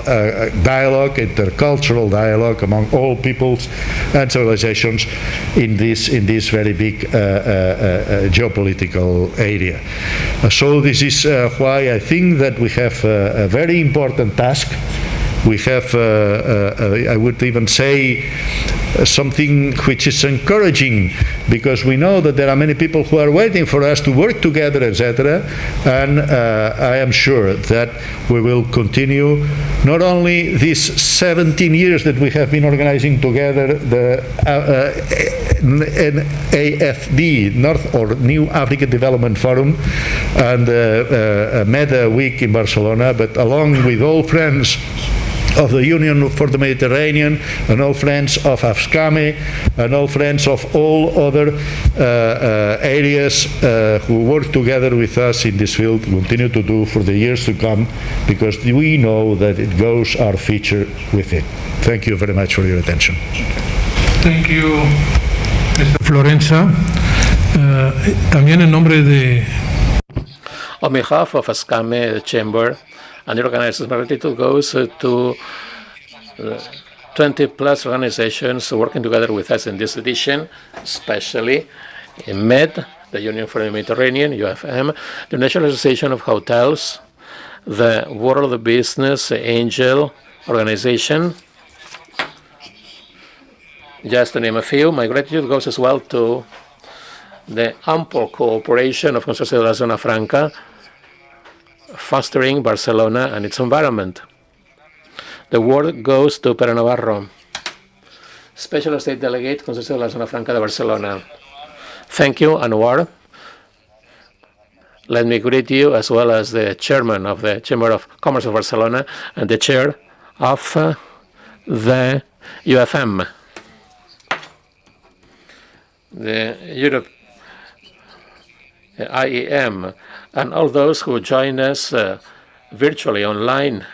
dialogue, intercultural dialogue among all peoples and civilizations in this very big geopolitical area. So this is why I think that we have a very important task. We have, I would even say, something which is encouraging, because we know that there are many people who are waiting for us to work together, etc. And I am sure that we will continue not only these 17 years that we have been organizing together the NAFD, North or New African Development Forum, and MEDA Week in Barcelona, but along with all friends of the Union for the Mediterranean, and all friends of AFSCAME, and all friends of all other areas who work together with us in this field, continue to do for the years to come, because we know that it goes our future with it. Thank you very much for your attention. Thank you, Mr. Florenza. También en nombre de... On behalf of AFSCAME Chamber, and the organizers, my gratitude goes to 20-plus organizations working together with us in this edition, especially in MED, the Union for the Mediterranean, UFM, the National Association of Hotels, the World of Business Angel Organization, just to name a few. My gratitude goes as well to the ample cooperation of Consorcio de la Zona Franca, fostering Barcelona and its environment. The word goes to Pere Navarro, Special State Delegate, Consorcio de la Zona Franca de Barcelona. Thank you, Anwar. Let me greet you as well as the chairman of the Chamber of Commerce of Barcelona and the chair of the UFM. The Europe IEM, and all those who join us virtually online.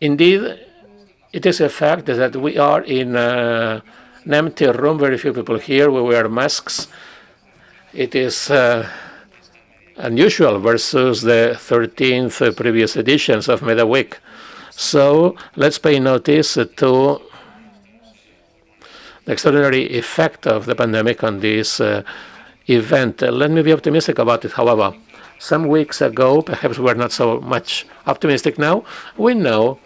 Indeed, It is a fact that we are in an empty room, very few people here, we wear masks. It is unusual versus the 13th previous editions of MW20. So let's pay notice to the extraordinary effect of the pandemic on this event. Let me be optimistic about it, however. Some weeks ago, perhaps we're not so much optimistic now, we know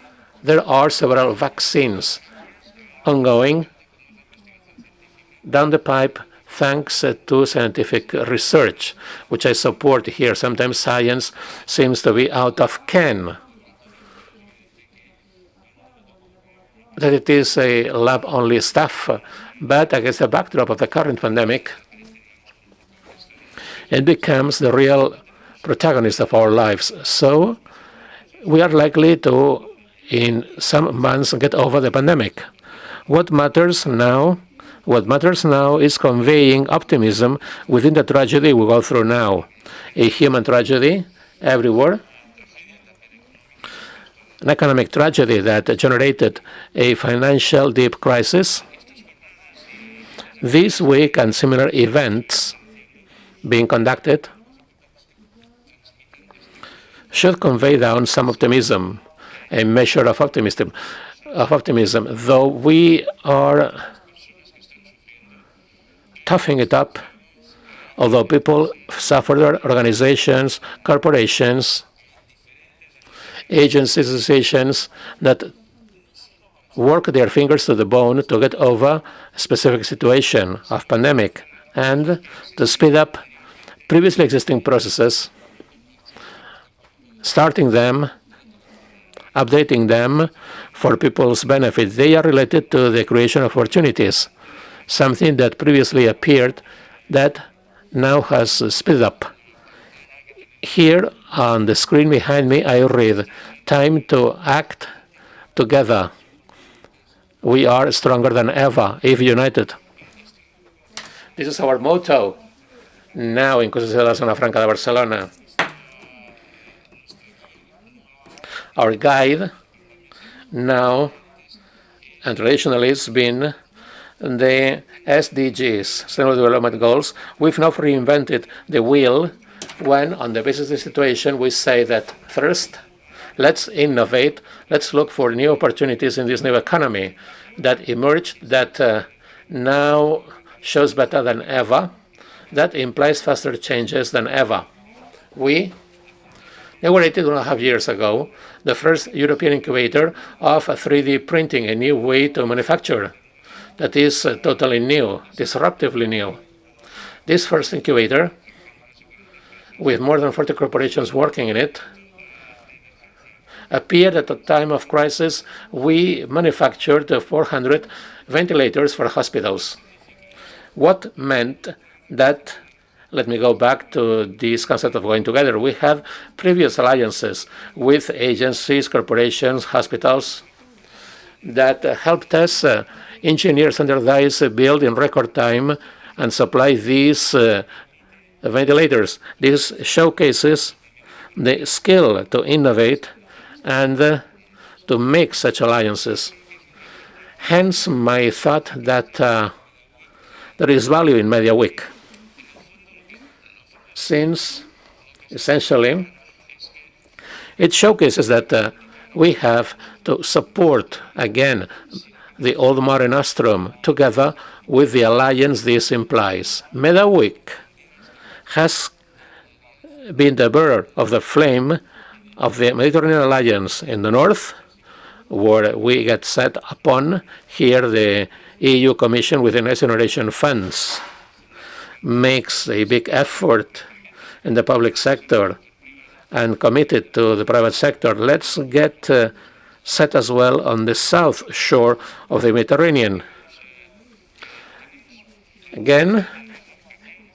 there are several vaccines ongoing down the pipe thanks to scientific research, which I support here. Sometimes science seems to be out of can, that it is a lab-only stuff, but against the backdrop of the current pandemic, it becomes the real protagonist of our lives. So we are likely to, in some months, get over the pandemic. What matters now is conveying optimism within the tragedy we go through now. A human tragedy everywhere, an economic tragedy that generated a financial deep crisis. This week and similar events being conducted should convey down some optimism, a measure of optimism, though we are toughing it up, although people suffer, organizations, corporations, agencies, associations that work their fingers to the bone to get over a specific situation of pandemic and to speed up previously existing processes, starting them, updating them for people's benefit. They are related to the creation of opportunities, something that previously appeared that now has speeded up. Here on the screen behind me, I read, "Time to act together. We are stronger than ever if united." This is our motto now in Cruces de la Zona Franca de Barcelona. Our guide now and traditionally has been the SDGs, Sustainable Development Goals. We've now reinvented the wheel when, on the basis of the situation, we say that first, let's innovate, let's look for new opportunities in this new economy that emerged, that now shows better than ever, that implies faster changes than ever. We inaugurated 1.5 years ago the first European incubator of 3D printing, a new way to manufacture that is totally new, disruptively new. This first incubator, with more than 40 corporations working in it, appeared at a time of crisis. We manufactured 400 ventilators for hospitals. What meant that? Let me go back to this concept of going together. We had previous alliances with agencies, corporations, hospitals that helped us engineer, standardize, build in record time, and supply these ventilators. This showcases the skill to innovate and to make such alliances. Hence my thought that there is value in MW20, since essentially it showcases that we have to support again the old Mare Nostrum together with the alliance this implies. MW20 has been the bearer of the flame of the Mediterranean Alliance in the north, where we get set upon. Here the EU Commission with the Next Generation funds makes a big effort in the public sector and committed to the private sector. Let's get set as well on the south shore of the Mediterranean. Again,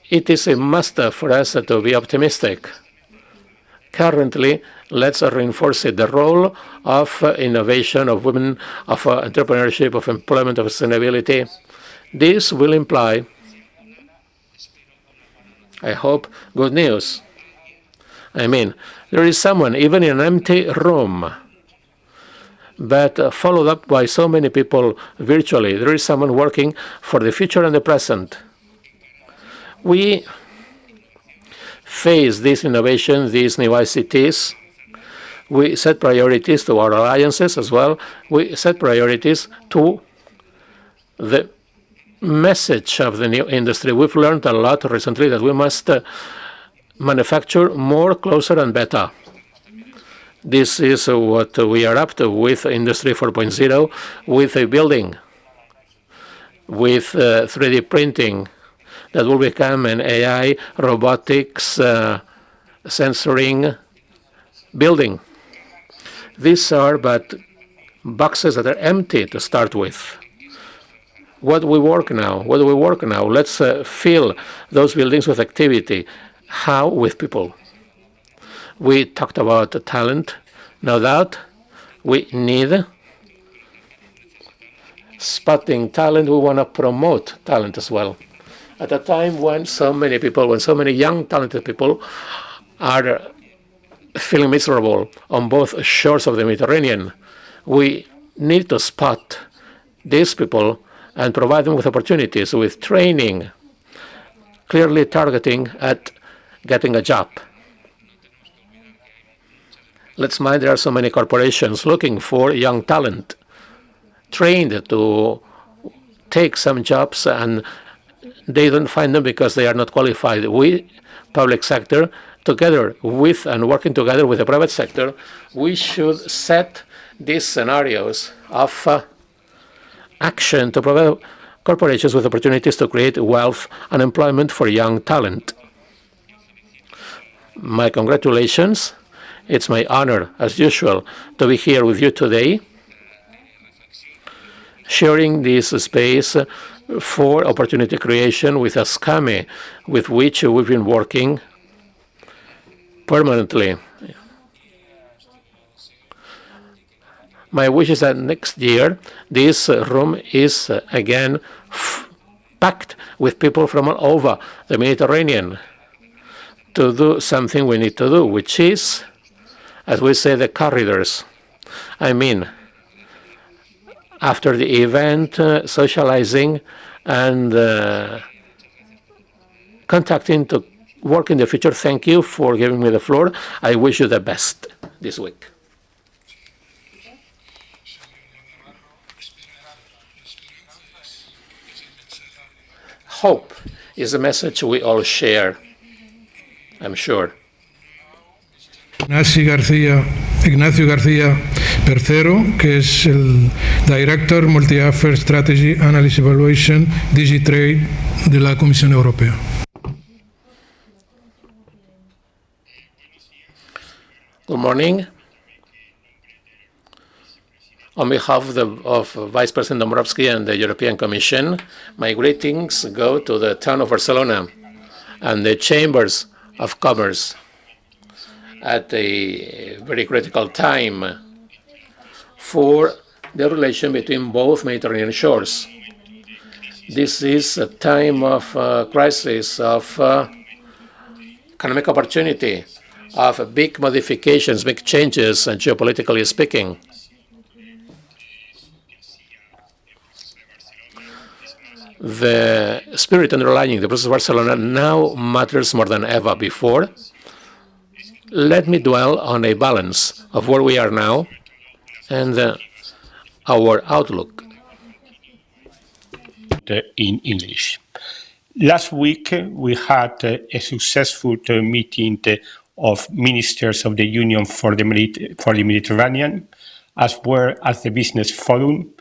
it is a must for us to be optimistic. Currently, let's reinforce it, the role of innovation, of women, of entrepreneurship, of employment, of sustainability. This will imply, I hope, good news. I mean, there is someone, even in an empty room, but followed up by so many people virtually. There is someone working for the future and the present. We face this innovation, these new ICTs. We set priorities to our alliances as well. We set priorities to the message of the new industry. We've learned a lot recently that we must manufacture more, closer, and better. This is what we are up to with Industry 4.0, with a building, with 3D printing that will become an AI, robotics, sensoring building. These are but boxes that are empty to start with. What do we work now? What do we work now? Let's fill those buildings with activity. How? With people. We talked about talent. No doubt we need spotting talent. We want to promote talent as well. At a time when so many people, when so many young, talented people are feeling miserable on both shores of the Mediterranean, we need to spot these people and provide them with opportunities, with training, clearly targeting at getting a job. Let's mind there are so many corporations looking for young talent, trained to take some jobs, and they don't find them because they are not qualified. We, public sector, together with and working together with the private sector, we should set these scenarios of action to provide corporations with opportunities to create wealth and employment for young talent. My congratulations. It's my honor, as usual, to be here with you today, sharing this space for opportunity creation with ASCAME, with which we've been working permanently. My wish is that next year this room is again packed with people from all over the Mediterranean to do something we need to do, which is, as we say, the corridors. I mean, after the event, socializing and contacting to work in the future. Thank you for giving me the floor. I wish you the best this week. Hope is a message we all share, I'm sure. Ignacio García Tercero, que es el Director Multi-Affairs Strategy Analysis Evaluation DigiTrade de la Comisión Europea. Good morning. On behalf of Vice President Dombrovskis and the European Commission, my greetings go to the town of Barcelona and the chambers of commerce at a very critical time for the relation between both Mediterranean shores. This is a time of crisis, of economic opportunity, of big modifications, big changes, geopolitically speaking. The spirit underlying the process of Barcelona now matters more than ever before. Let me dwell on a balance of where we are now and our outlook. In English. Last week, we had a successful meeting of ministers of the Union for the Mediterranean, as well as the Business Forum.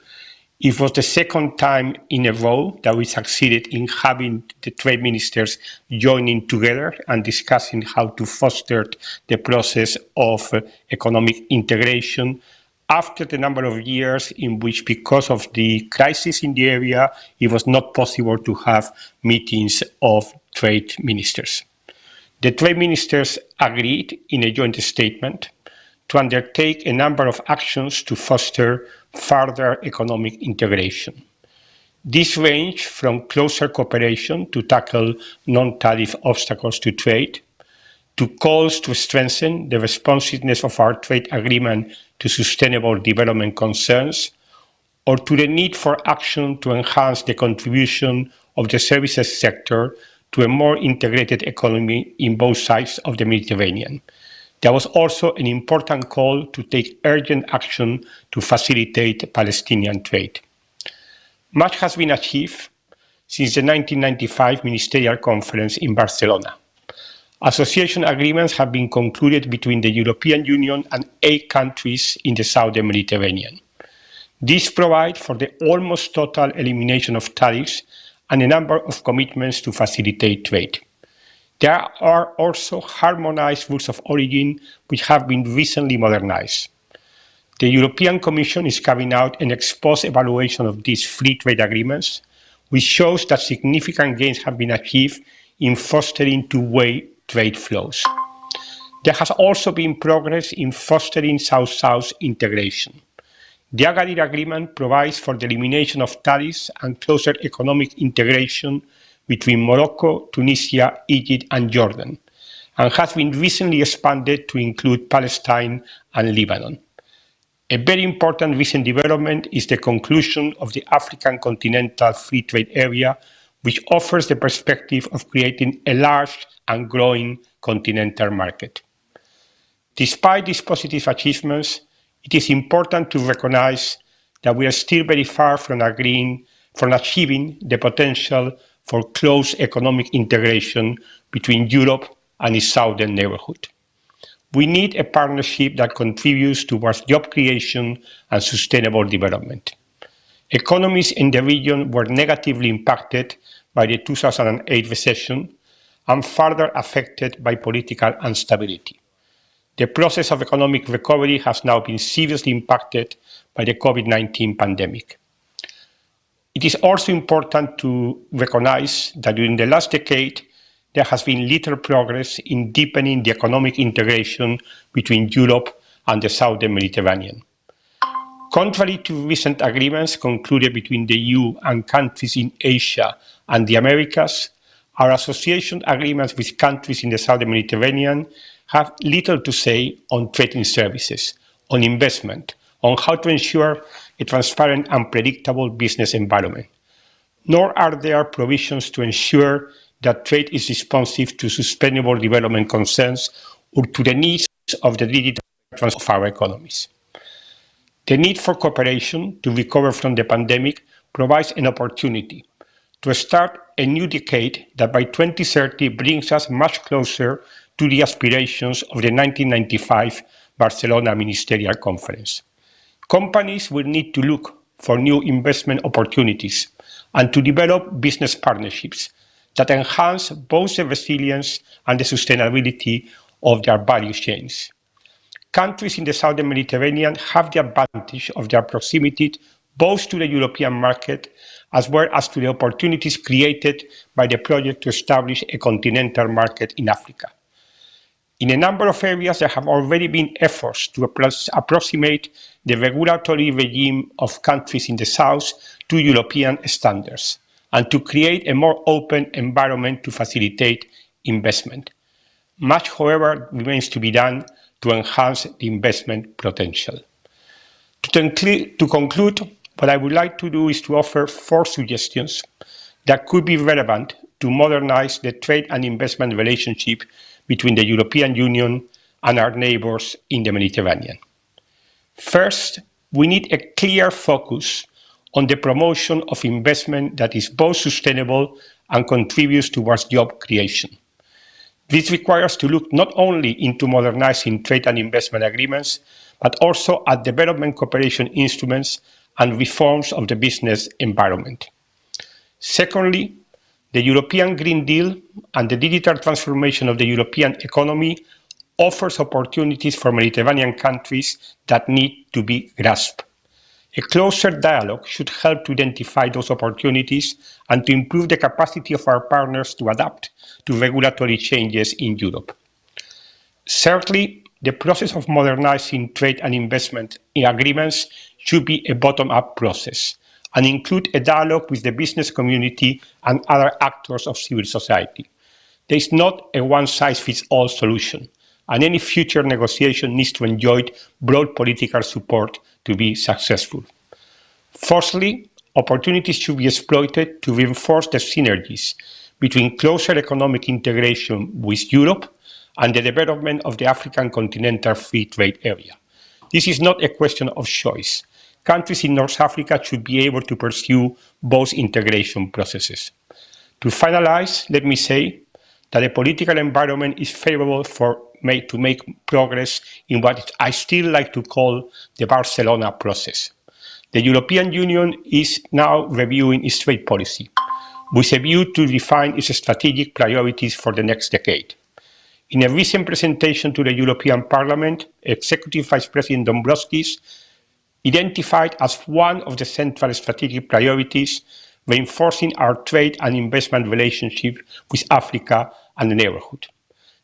It was the second time in a row that we succeeded in having the trade ministers joining together and discussing how to foster the process of economic integration after the number of years in which, because of the crisis in the area, it was not possible to have meetings of trade ministers. The trade ministers agreed in a joint statement to undertake a number of actions to foster further economic integration. This range from closer cooperation to tackle non-tariff obstacles to trade, to calls to strengthen the responsiveness of our trade agreement to sustainable development concerns, or to the need for action to enhance the contribution of the services sector to a more integrated economy in both sides of the Mediterranean. There was also an important call to take urgent action to facilitate Palestinian trade. Much has been achieved since the 1995 Ministerial Conference in Barcelona. Association agreements have been concluded between the European Union and 8 countries in the southern Mediterranean. These provide for the almost total elimination of tariffs and a number of commitments to facilitate trade. There are also harmonized rules of origin which have been recently modernized. The European Commission is carrying out an ex-post evaluation of these free trade agreements, which shows that significant gains have been achieved in fostering two-way trade flows. There has also been progress in fostering South-South integration. The Agadir Agreement provides for the elimination of tariffs and closer economic integration between Morocco, Tunisia, Egypt, and Jordan, and has been recently expanded to include Palestine and Lebanon. A very important recent development is the conclusion of the African Continental Free Trade Area, which offers the perspective of creating a large and growing continental market. Despite these positive achievements, it is important to recognize that we are still very far from achieving the potential for close economic integration between Europe and its southern neighborhood. We need a partnership that contributes towards job creation and sustainable development. Economies in the region were negatively impacted by the 2008 recession and further affected by political instability. The process of economic recovery has now been seriously impacted by the COVID-19 pandemic. It is also important to recognize that during the last decade, there has been little progress in deepening the economic integration between Europe and the southern Mediterranean. Contrary to recent agreements concluded between the EU and countries in Asia and the Americas, our association agreements with countries in the southern Mediterranean have little to say on trading services, on investment, on how to ensure a transparent and predictable business environment. Nor are there provisions to ensure that trade is responsive to sustainable development concerns or to the needs of the digital transformation of our economies. The need for cooperation to recover from the pandemic provides an opportunity to start a new decade that by 2030 brings us much closer to the aspirations of the 1995 Barcelona Ministerial Conference. Companies will need to look for new investment opportunities and to develop business partnerships that enhance both the resilience and the sustainability of their value chains. Countries in the southern Mediterranean have the advantage of their proximity both to the European market as well as to the opportunities created by the project to establish a continental market in Africa. In a number of areas, there have already been efforts to approximate the regulatory regime of countries in the south to European standards and to create a more open environment to facilitate investment. Much, however, remains to be done to enhance the investment potential. To conclude, what I would like to do is to offer 4 suggestions that could be relevant to modernize the trade and investment relationship between the European Union and our neighbors in the Mediterranean. First, we need a clear focus on the promotion of investment that is both sustainable and contributes towards job creation. This requires to look not only into modernizing trade and investment agreements, but also at development cooperation instruments and reforms of the business environment. Secondly, the European Green Deal and the digital transformation of the European economy offers opportunities for Mediterranean countries that need to be grasped. A closer dialogue should help to identify those opportunities and to improve the capacity of our partners to adapt to regulatory changes in Europe. Thirdly, the process of modernizing trade and investment agreements should be a bottom-up process and include a dialogue with the business community and other actors of civil society. There is not a one-size-fits-all solution, and any future negotiation needs to enjoy broad political support to be successful. Firstly, opportunities should be exploited to reinforce the synergies between closer economic integration with Europe and the development of the African Continental Free Trade Area. This is not a question of choice. Countries in North Africa should be able to pursue both integration processes. To finalize, let me say that the political environment is favorable to make progress in what I still like to call the Barcelona process. The European Union is now reviewing its trade policy with a view to define its strategic priorities for the next decade. In a recent presentation to the European Parliament, Executive Vice President Dombrovskis identified as one of the central strategic priorities reinforcing our trade and investment relationship with Africa and the neighborhood.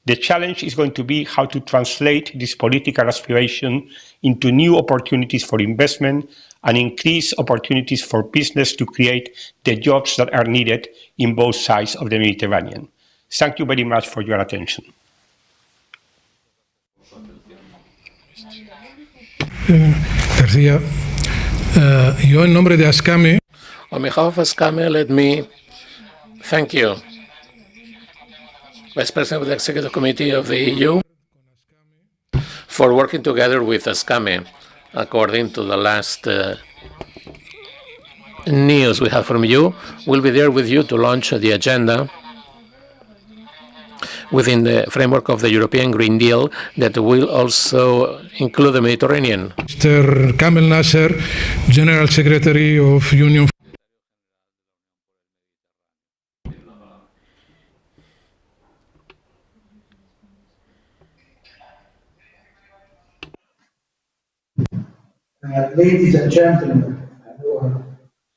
The challenge is going to be how to translate this political aspiration into new opportunities for investment and increase opportunities for business to create the jobs that are needed in both sides of the Mediterranean. Thank you very much for your attention. García, yo en nombre de ASCAME. On behalf of ASCAME, let me thank you, Vice President of the Executive Committee of the EU, for working together with ASCAME. According to the last news we have from you, we'll be there with you to launch the agenda within the framework of the European Green Deal that will also include the Mediterranean. Mr. Kamel Nasser, General Secretary of Union. Ladies and gentlemen,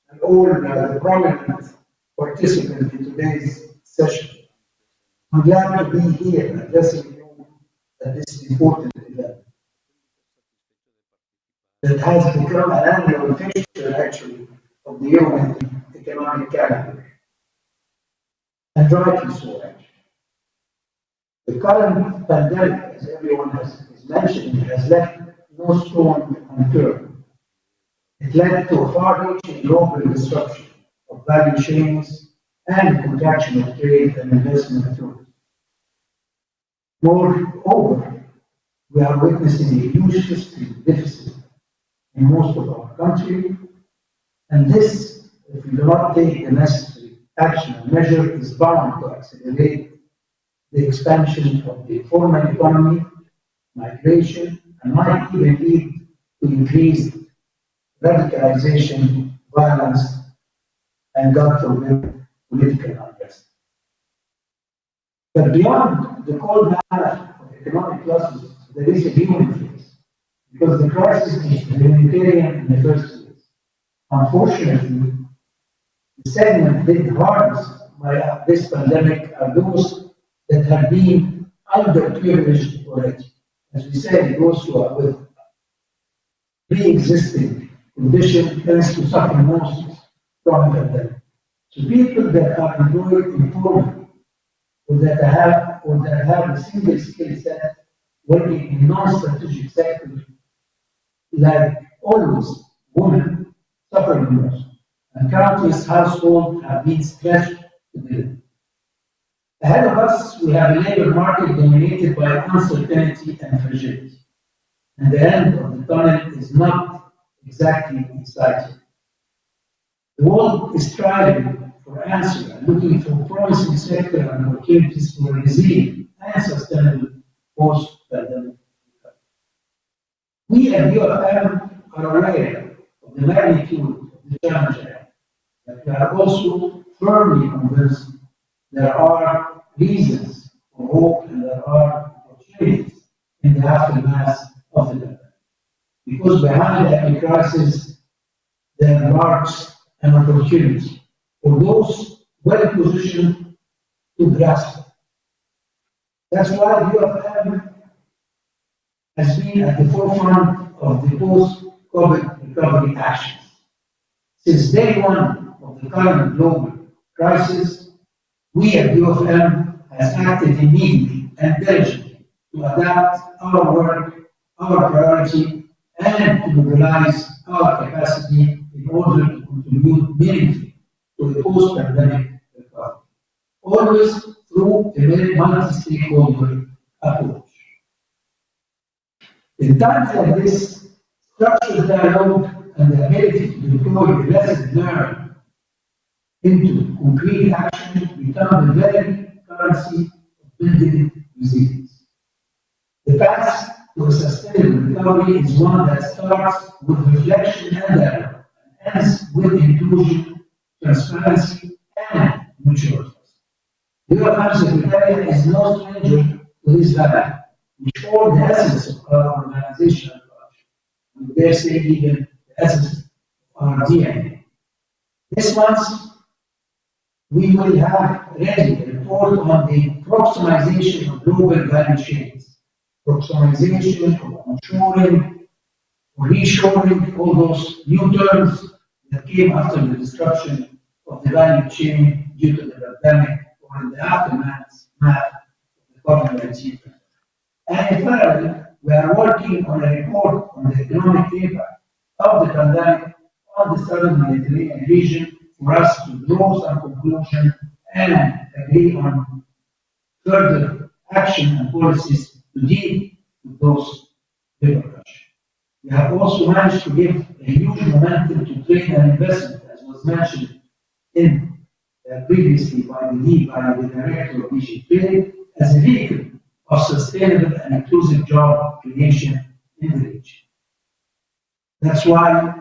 and all the prominent participants in today's session, I'm glad to be here addressing you at this important event that has become an annual fixture, actually, of the UN economic calendar. And rightly so, actually. The current pandemic, as everyone has mentioned, has left no stone unturned. It led to a far-reaching global disruption of value chains and contraction of trade and investment flows. Moreover, we are witnessing a huge fiscal deficit in most of our country, and this, if we do not take the necessary action and measure, is bound to accelerate the expansion of the informal economy, migration, and might even lead to increased radicalization, violence, and God forbid, political unrest. But beyond the cold matter of economic losses, there is a human phase, because the crisis is humanitarian in the first place. Unfortunately, the segment hit hardest by this pandemic are those that have been underprivileged already. As we said, those who are with pre-existing condition tends to suffer most from the pandemic. So people that are employed informally, or that have a single skill set working in non-strategic sectors, like always, women suffer the most, and countless households have been stretched to the limit. Ahead of us, we have a labor market dominated by uncertainty and fragility, and the end of the tunnel is not exactly exciting. The world is striving for answers and looking for promising sector and opportunities for resilient and sustainable post-pandemic recovery. We at UFM are aware of the magnitude of the challenge ahead, but we are also firmly convinced there are reasons for hope and there are opportunities in the aftermath of the pandemic. Because behind every crisis, there lurks an opportunity for those well positioned to grasp it. That's why UFM has been at the forefront of the post-COVID recovery actions. Since day one of the current global crisis, we at UFM has acted immediately and diligently to adapt our work, our priority, and to mobilize our capacity in order to contribute meaningfully to the post-pandemic recovery, always through a very multi-stakeholder approach. In times like this, structured dialogue and the ability to deploy the lessons learned into concrete action become the very currency of building resilience. The path to a sustainable recovery is one that starts with reflection and dialogue, and ends with inclusion, transparency, and mutual trust. The UFM Secretariat is no stranger to this value, which form the essence of our organizational culture, and dare say even the essence of our DNA. This month, we will have ready a report on the proximization of global value chains, proximization of onshoring, reshoring, all those new terms that came after the disruption of the value chain due to the pandemic or in the aftermath of the COVID-19. And in parallel, we are working on a report on the economic impact of the pandemic on the southern Mediterranean region for us to draw some conclusion and agree on further action and policies to deal with those repercussions. We have also managed to give a huge momentum to trade and investment, as was mentioned previously by the director of DG Trade, as a vehicle of sustainable and inclusive job creation in the region. That's why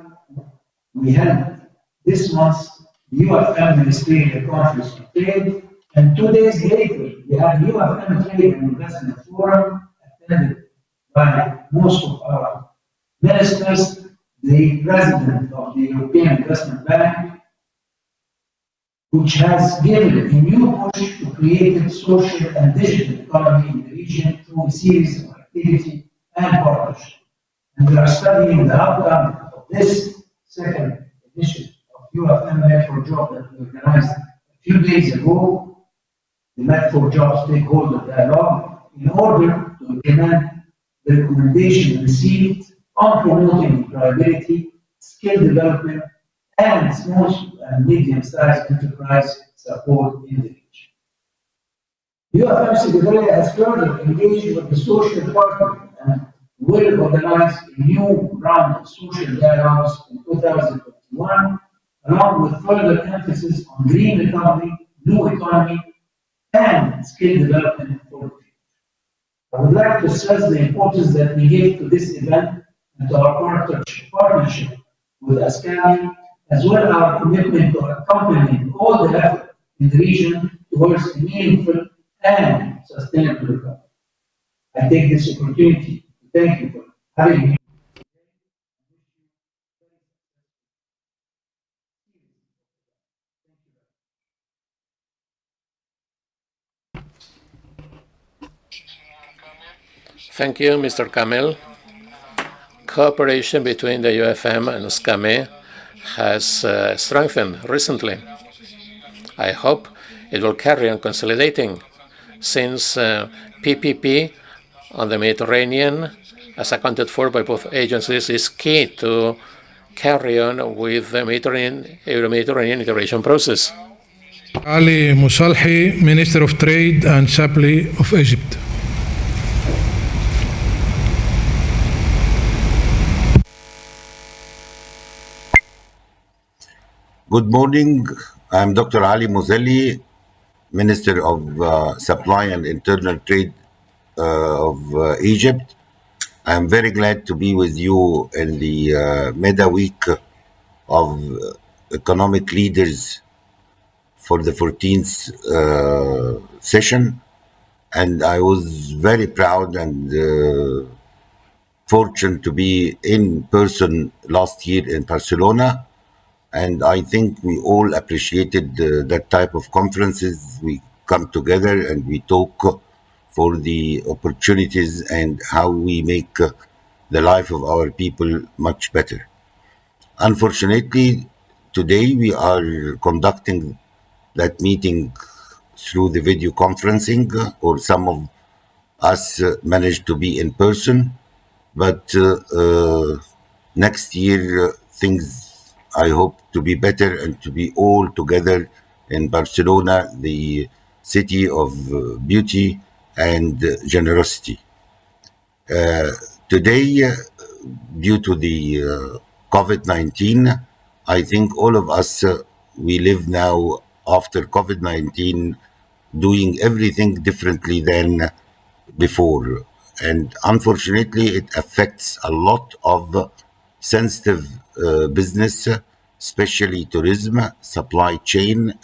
we held this month's UFM Ministerial Conference on Trade, and 2 days later, we had the UFM Trade and Investment Forum attended by most of our ministers, the president of the European Investment Bank, which has given a new push to create a social and digital economy in the region through a series of activity and partnership. And we are studying the outcome of this second edition of UFM Met for Jobs that we organized a few days ago, the Met for Jobs stakeholder dialogue, in order to implement the recommendation received on promoting employability, skill development, and small and medium-sized enterprise support in the region. The UFM Secretariat has further engaged with the social partner and will organize a new round of social dialogues in 2021, along with further emphasis on green economy, blue economy, and skill development for the future. I would like to stress the importance that we give to this event and to our partnership with ASCAMI, as well as our commitment to accompanying all the effort in the region towards a meaningful and sustainable recovery. I take this opportunity to thank you for having me. Thank you, Mr. Kamel. Cooperation between the UFM and SCAME has strengthened recently. I hope it will carry on consolidating, since PPP on the Mediterranean, as accounted for by both agencies, is key to carry on with the Euro-Mediterranean integration process. Ali Musalhi, Minister of Trade and Supply of Egypt. Good morning. I'm Dr. Ali Musalhi, Minister of Supply and Internal Trade of Egypt. I'm very glad to be with you in the MEDA week of economic leaders for the 14th session. And I was very proud and fortunate to be in person last year in Barcelona. And I think we all appreciated that type of conferences. We come together and we talk for the opportunities and how we make the life of our people much better. Unfortunately, today we are conducting that meeting through the video conferencing, or some of us managed to be in person. But next year, things I hope to be better and to be all together in Barcelona, the city of beauty and generosity. Today, due to the COVID-19, I think all of us, we live now after COVID-19 doing everything differently than before. And unfortunately, it affects a lot of sensitive business, especially tourism, supply chain,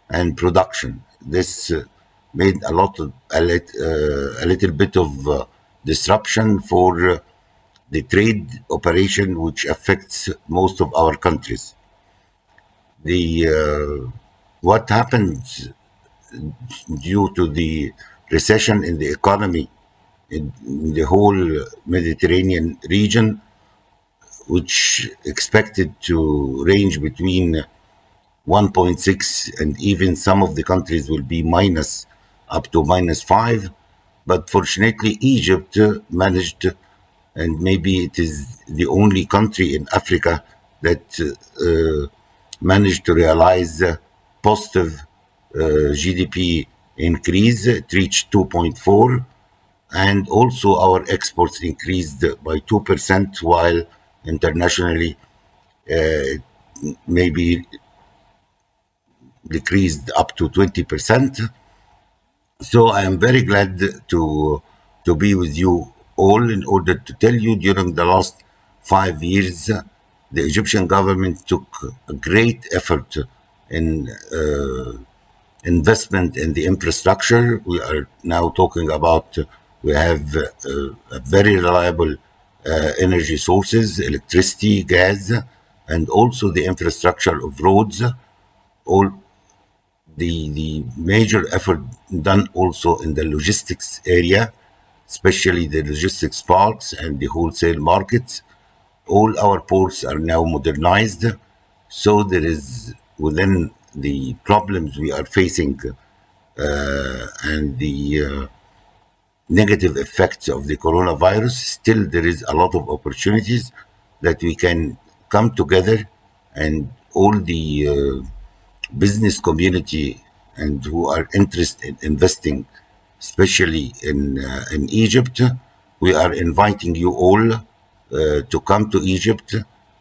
and production. This made a little bit of disruption for the trade operation, which affects most of our countries. What happened due to the recession in the economy in the whole Mediterranean region, which expected to range between 1.6, and even some of the countries will be minus up to -5. But fortunately, Egypt managed, and maybe it is the only country in Africa that managed to realize positive GDP increase. It reached 2.4, and also our exports increased by 2%, while internationally maybe decreased up to 20%. So I am very glad to be with you all in order to tell you during the last 5 years, the Egyptian government took a great effort in investment in the infrastructure. We are now talking about, we have a very reliable energy sources, electricity, gas, and also the infrastructure of roads. All the major effort done also in the logistics area, especially the logistics parks and the wholesale markets. All our ports are now modernized. So there is, within the problems we are facing and the negative effects of the coronavirus, still there is a lot of opportunities that we can come together, and all the business community and who are interested in investing, especially in Egypt, we are inviting you all to come to Egypt,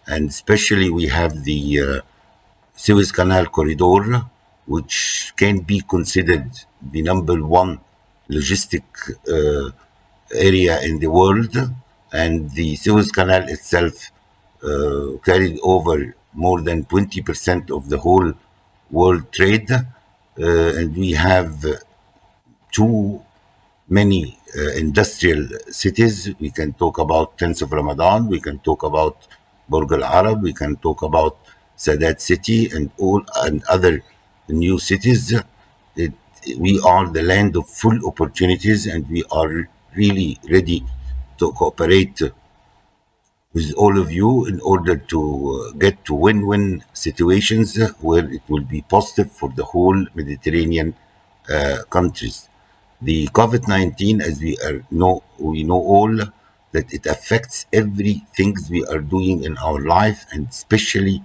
and especially we have the Suez Canal corridor, which can be considered the #1 logistic area in the world, and the Suez Canal itself carried over more than 20% of the whole world trade, and we have too many industrial cities. We can talk about 10th of Ramadan, we can talk about Burj Al Arab, we can talk about Sadat City, and other new cities. We are the land of full opportunities, and we are really ready to cooperate with all of you in order to get to win-win situations where it will be positive for the whole Mediterranean countries. The COVID-19, as we know all, that it affects everything we are doing in our life, and especially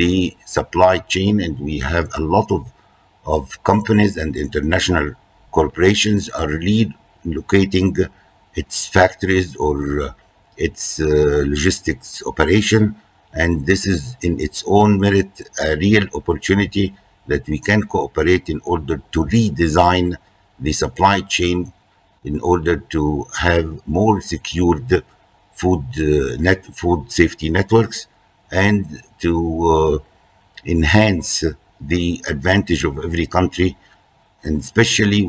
the supply chain. And we have a lot of companies and international corporations are relocating its factories or its logistics operation. And this is in its own merit a real opportunity that we can cooperate in order to redesign the supply chain in order to have more secured food safety networks, and to enhance the advantage of every country, and especially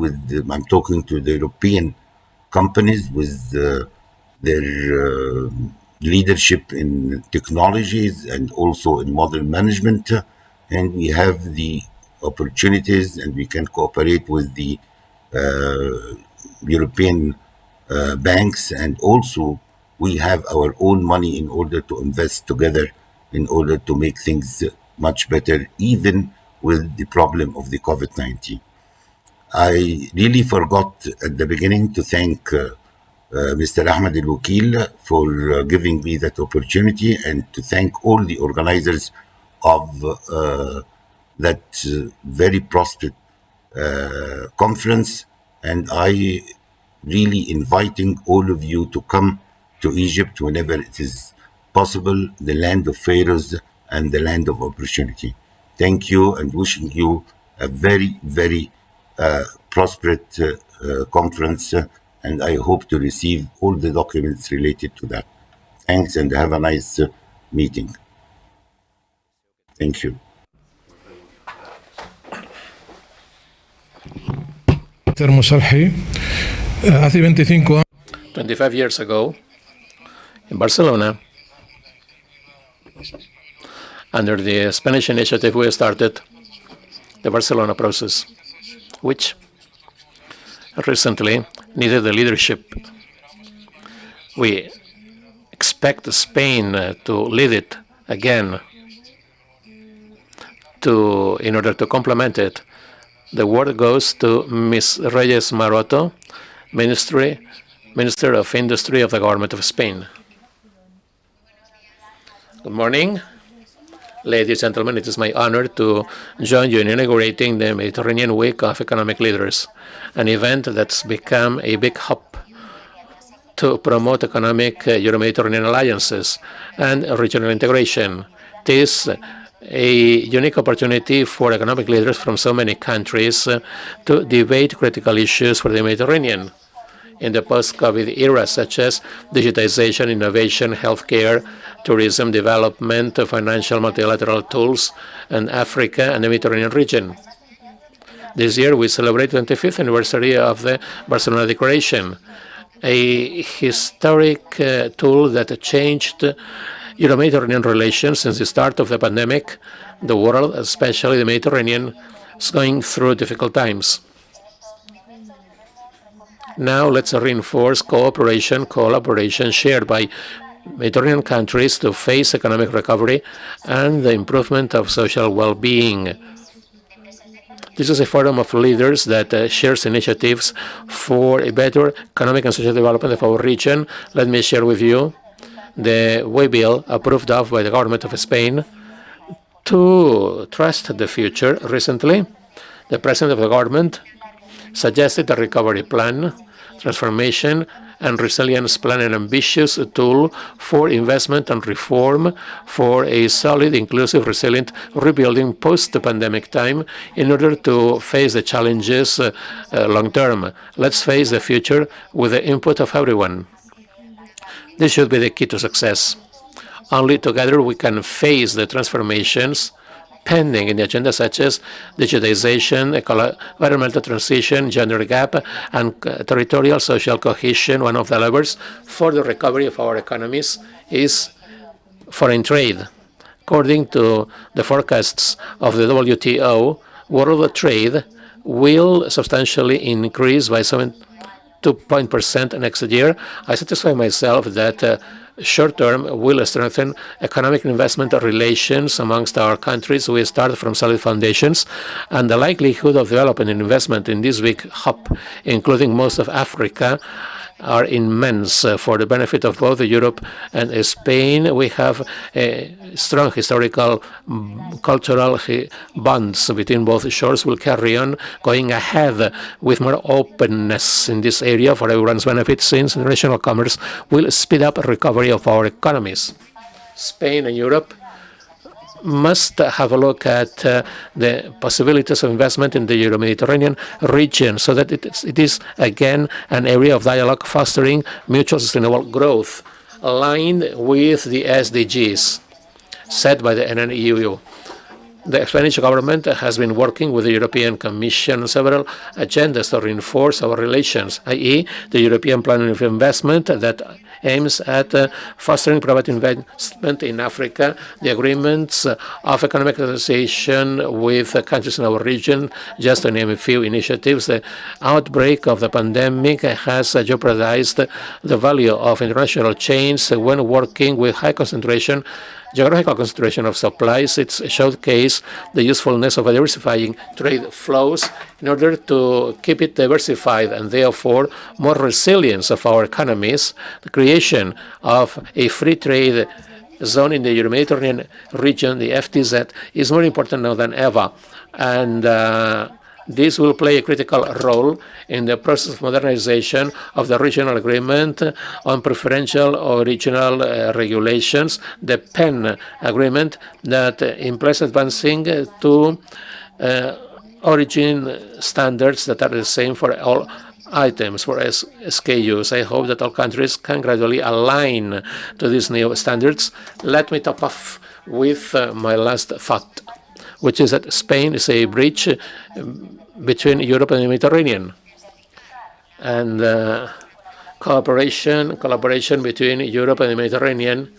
I'm talking to the European companies with their leadership in technologies and also in modern management, and we have the opportunities, and we can cooperate with the European banks, and also we have our own money in order to invest together in order to make things much better, even with the problem of the COVID-19. I really forgot at the beginning to thank Mr. Ahmed El Wakil for giving me that opportunity, and to thank all the organizers of that very prosperous conference. And I really inviting all of you to come to Egypt whenever it is possible, the land of pharaohs and the land of opportunity. Thank you, and wishing you a very, very prosperous conference, and I hope to receive all the documents related to that. Thanks, and have a nice meeting. Thank you. Musalhi, hace 25 años. 25 years ago, in Barcelona, under the Spanish initiative, we started the Barcelona process, which recently needed the leadership. We expect Spain to lead it again. In order to complement it, the word goes to Ms. Reyes Maroto, Minister of Industry of the Government of Spain. Good morning, ladies and gentlemen. It is my honor to join you in inaugurating the Mediterranean Week of Economic Leaders, an event that's become a big hub to promote economic Euro-Mediterranean alliances and regional integration. It is a unique opportunity for economic leaders from so many countries to debate critical issues for the Mediterranean in the post-COVID era, such as digitization, innovation, healthcare, tourism, development, financial multilateral tools, and Africa and the Mediterranean region. This year, we celebrate the 25th anniversary of the Barcelona Declaration, a historic tool that changed Euro-Mediterranean relations since the start of the pandemic. The world, especially the Mediterranean, is going through difficult times. Now let's reinforce collaboration shared by Mediterranean countries to face economic recovery and the improvement of social well-being. This is a forum of leaders that shares initiatives for a better economic and social development of our region. Let me share with you the way bill approved of by the government of Spain to trust the future. Recently, the president of the government suggested a recovery plan, transformation and resilience plan, an ambitious tool for investment and reform for a solid, inclusive, resilient rebuilding post-pandemic time in order to face the challenges long term. Let's face the future with the input of everyone. This should be the key to success. Only together we can face the transformations pending in the agenda, such as digitization, environmental transition, gender gap, and territorial social cohesion. One of the levers for the recovery of our economies is foreign trade. According to the forecasts of the WTO, world trade will substantially increase by 2% next year. I satisfy myself that short term will strengthen economic investment relations amongst our countries. We start from solid foundations, and the likelihood of developing an investment in this big hub, including most of Africa, are immense for the benefit of both Europe and Spain. We have strong historical, cultural bonds between both shores. Will carry on going ahead with more openness in this area for everyone's benefit, since international commerce will speed up recovery of our economies. Spain and Europe must have a look at the possibilities of investment in the Euro-Mediterranean region, so that it is again an area of dialogue fostering mutual sustainable growth aligned with the SDGs set by the NNEU. The Spanish government has been working with the European Commission on several agendas to reinforce our relations, i.e. the European Plan of Investment that aims at fostering private investment in Africa, the agreements of economic association with countries in our region, just to name a few initiatives. The outbreak of the pandemic has jeopardized the value of international chains when working with high concentration geographical concentration of supplies. It showcased the usefulness of diversifying trade flows in order to keep it diversified and therefore more resilience of our economies. The creation of a free trade zone in the Euro-Mediterranean region, the FTZ, is more important now than ever. And this will play a critical role in the process of modernization of the regional agreement on preferential or regional regulations, the PEN agreement that implies advancing to origin standards that are the same for all items, for SKUs. I hope that all countries can gradually align to these new standards. Let me top off with my last thought, which is that Spain is a bridge between Europe and the Mediterranean. And collaboration between Europe and the Mediterranean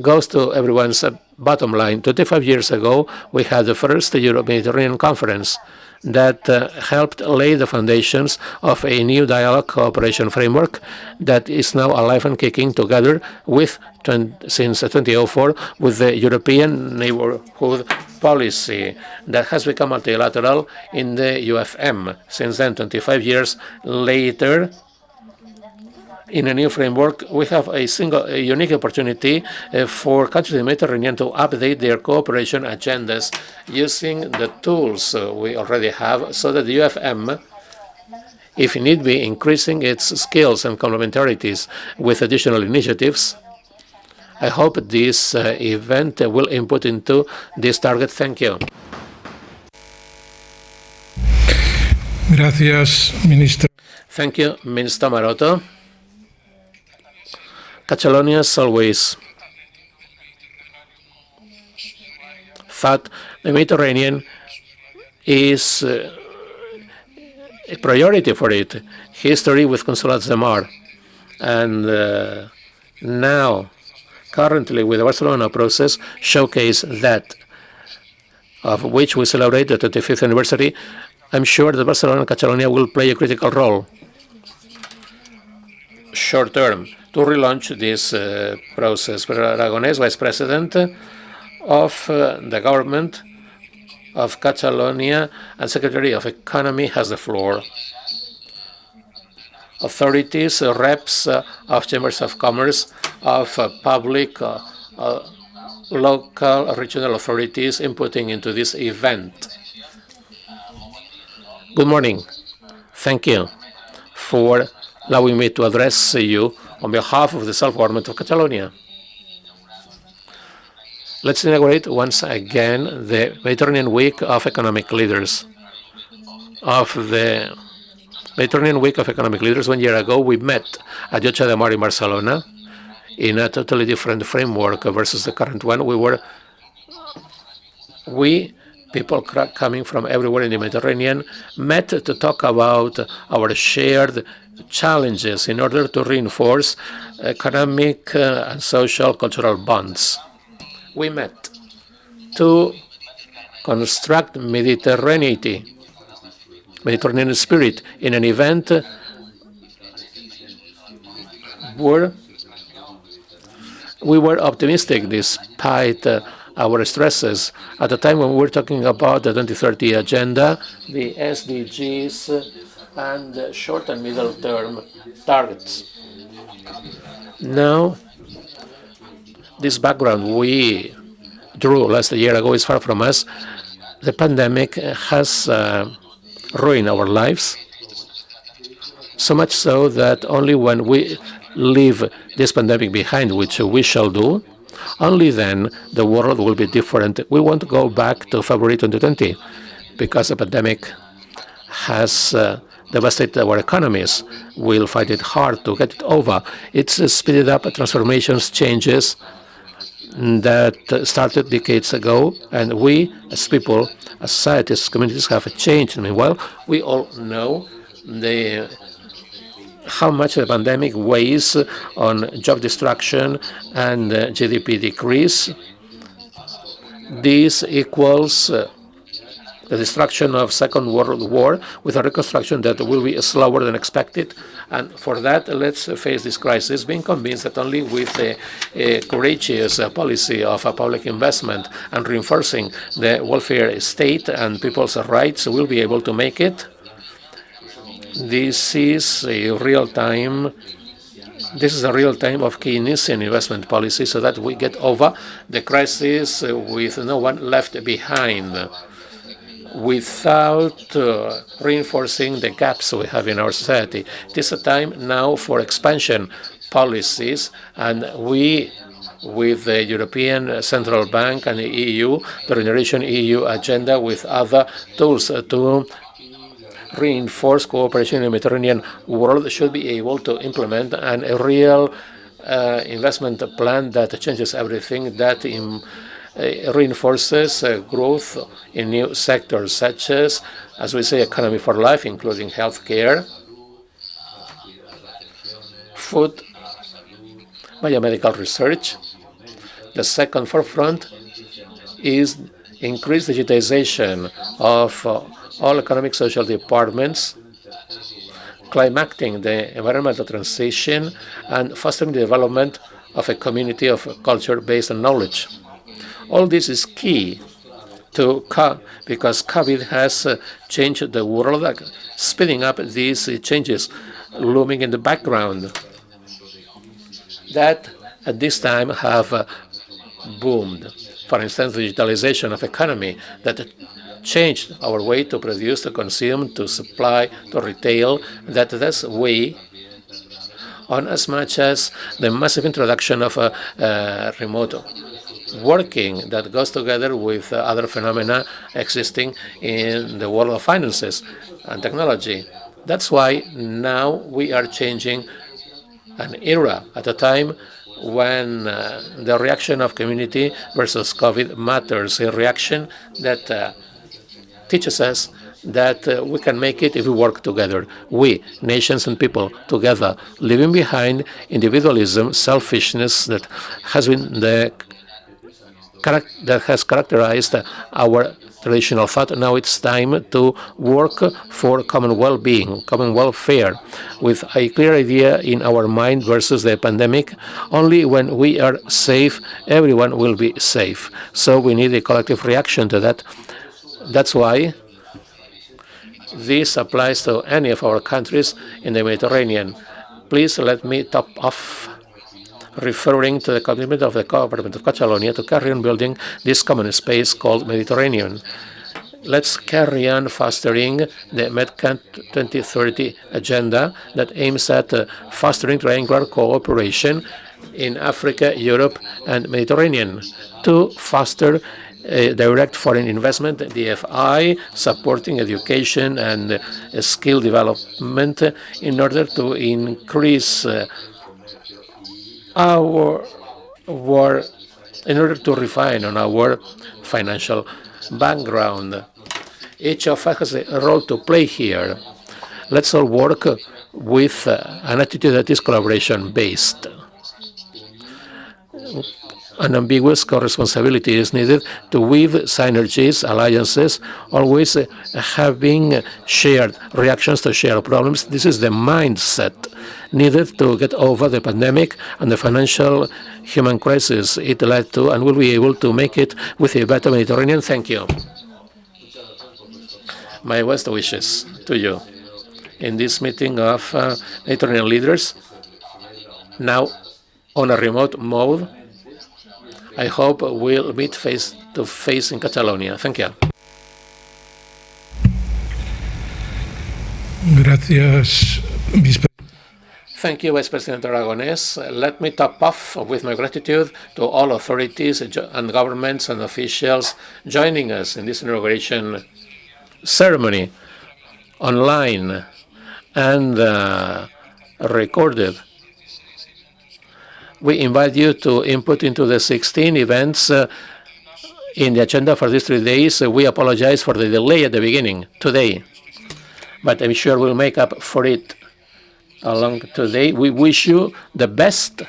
goes to everyone's bottom line. 25 years ago, we had the first Europe-Mediterranean conference that helped lay the foundations of a new dialogue cooperation framework that is now alive and kicking together with since 2004 with the European Neighborhood Policy that has become multilateral in the UFM. Since then, 25 years later, in a new framework, we have a unique opportunity for countries in the Mediterranean to update their cooperation agendas using the tools we already have, so that the UFM, if need be, increasing its skills and complementarities with additional initiatives. I hope this event will input into this target. Thank you. Gracias, Minister. Thank you, Minister Maroto. Catalonia has always thought the Mediterranean is a priority for it. History with Consolats de Mar. And now, currently with the Barcelona process, showcase that, of which we celebrate the 25th anniversary. I'm sure that Barcelona and Catalonia will play a critical role short term to relaunch this process. Aragonés, Vice President of the government of Catalonia and Secretary of Economy, has the floor. Authorities, reps of chambers of commerce, of public, local, regional authorities inputting into this event. Good morning. Thank you for allowing me to address you on behalf of the self-government of Catalonia. Let's inaugurate once again the Mediterranean Week of Economic Leaders. Of the Mediterranean Week of Economic Leaders, 1 year ago, we met at Llotja de Mar in Barcelona in a totally different framework versus the current one. People coming from everywhere in the Mediterranean, met to talk about our shared challenges in order to reinforce economic and social cultural bonds. We met to construct Mediterranean spirit in an event where we were optimistic despite our stresses at the time when we were talking about the 2030 agenda, the SDGs, and short and middle term targets. Now, this background we drew last year ago is far from us. The pandemic has ruined our lives, so much so that only when we leave this pandemic behind, which we shall do, only then the world will be different. We won't go back to February 2020 because the pandemic has devastated our economies. We'll fight it hard to get it over. It's speeded up transformations, changes that started decades ago, and we as people, as societies, communities have changed. Meanwhile, we all know how much the pandemic weighs on job destruction and GDP decrease. This equals the destruction of Second World War with a reconstruction that will be slower than expected, And for that, let's face this crisis, being convinced that only with a courageous policy of public investment and reinforcing the welfare state and people's rights, we'll be able to make it. This is a real time of Keynesian investment policy so that we get over the crisis with no one left behind, without reinforcing the gaps we have in our society. It is a time now for expansion policies, and we, with the European Central Bank and the EU, the Regeneration EU agenda, with other tools to reinforce cooperation in the Mediterranean world, should be able to implement a real investment plan that changes everything, that reinforces growth in new sectors such as we say, economy for life, including healthcare, food, biomedical research. The second forefront is increased digitization of all economic social departments, climaxing the environmental transition, and fostering the development of a community of culture based on knowledge. All this is key because COVID has changed the world, speeding up these changes looming in the background that at this time have boomed. For instance, the digitalization of economy that changed our way to produce, to consume, to supply, to retail, that this way on as much as the massive introduction of remote working that goes together with other phenomena existing in the world of finances and technology. That's why now we are changing an era at a time when the reaction of community versus COVID matters, a reaction that teaches us that we can make it if we work together. We, nations and people, together, leaving behind individualism, selfishness that has been that has characterized our traditional thought. Now it's time to work for common well-being, common welfare, with a clear idea in our mind versus the pandemic. Only when we are safe, everyone will be safe. So we need a collective reaction to that. That's why this applies to any of our countries in the Mediterranean. Please let me top off referring to the commitment of the government of Catalonia to carry on building this common space called Mediterranean. Let's carry on fostering the MedCat 2030 agenda that aims at fostering triangular cooperation in Africa, Europe, and Mediterranean to foster direct foreign investment, DFI, supporting education and skill development in order to increase in order to refine on our financial background. Each of us has a role to play here. Let's all work with an attitude that is collaboration-based. Unambiguous co-responsibility is needed to weave synergies, alliances, always having shared reactions to shared problems. This is the mindset needed to get over the pandemic and the financial human crisis it led to, and we'll be able to make it with a better Mediterranean. Thank you. My best wishes to you in this meeting of Mediterranean leaders, now on a remote mode. I hope we'll meet face to face in Catalonia. Thank you. Gracias, Thank you, Vice President Aragonés. Let me top off with my gratitude to all authorities and governments and officials joining us in this inauguration ceremony, online and recorded. We invite you to input into the 16 events in the agenda for these 3 days. We apologize for the delay at the beginning today, but I'm sure we'll make up for it along today. We wish you the best.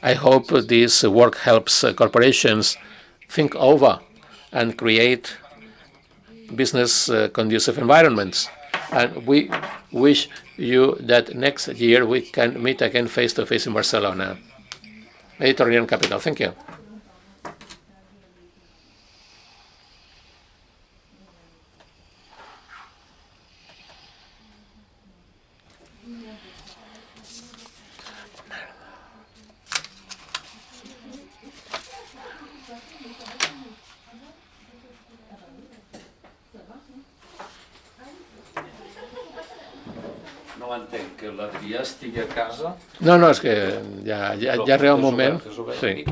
I hope this work helps corporations think over and create business conducive environments. And we wish you that next year we can meet again face-to-face in Barcelona. Mediterranean capital. Thank you. No entenc que l'Adrià estigui a casa. No, és que ja arriba un moment. Sí.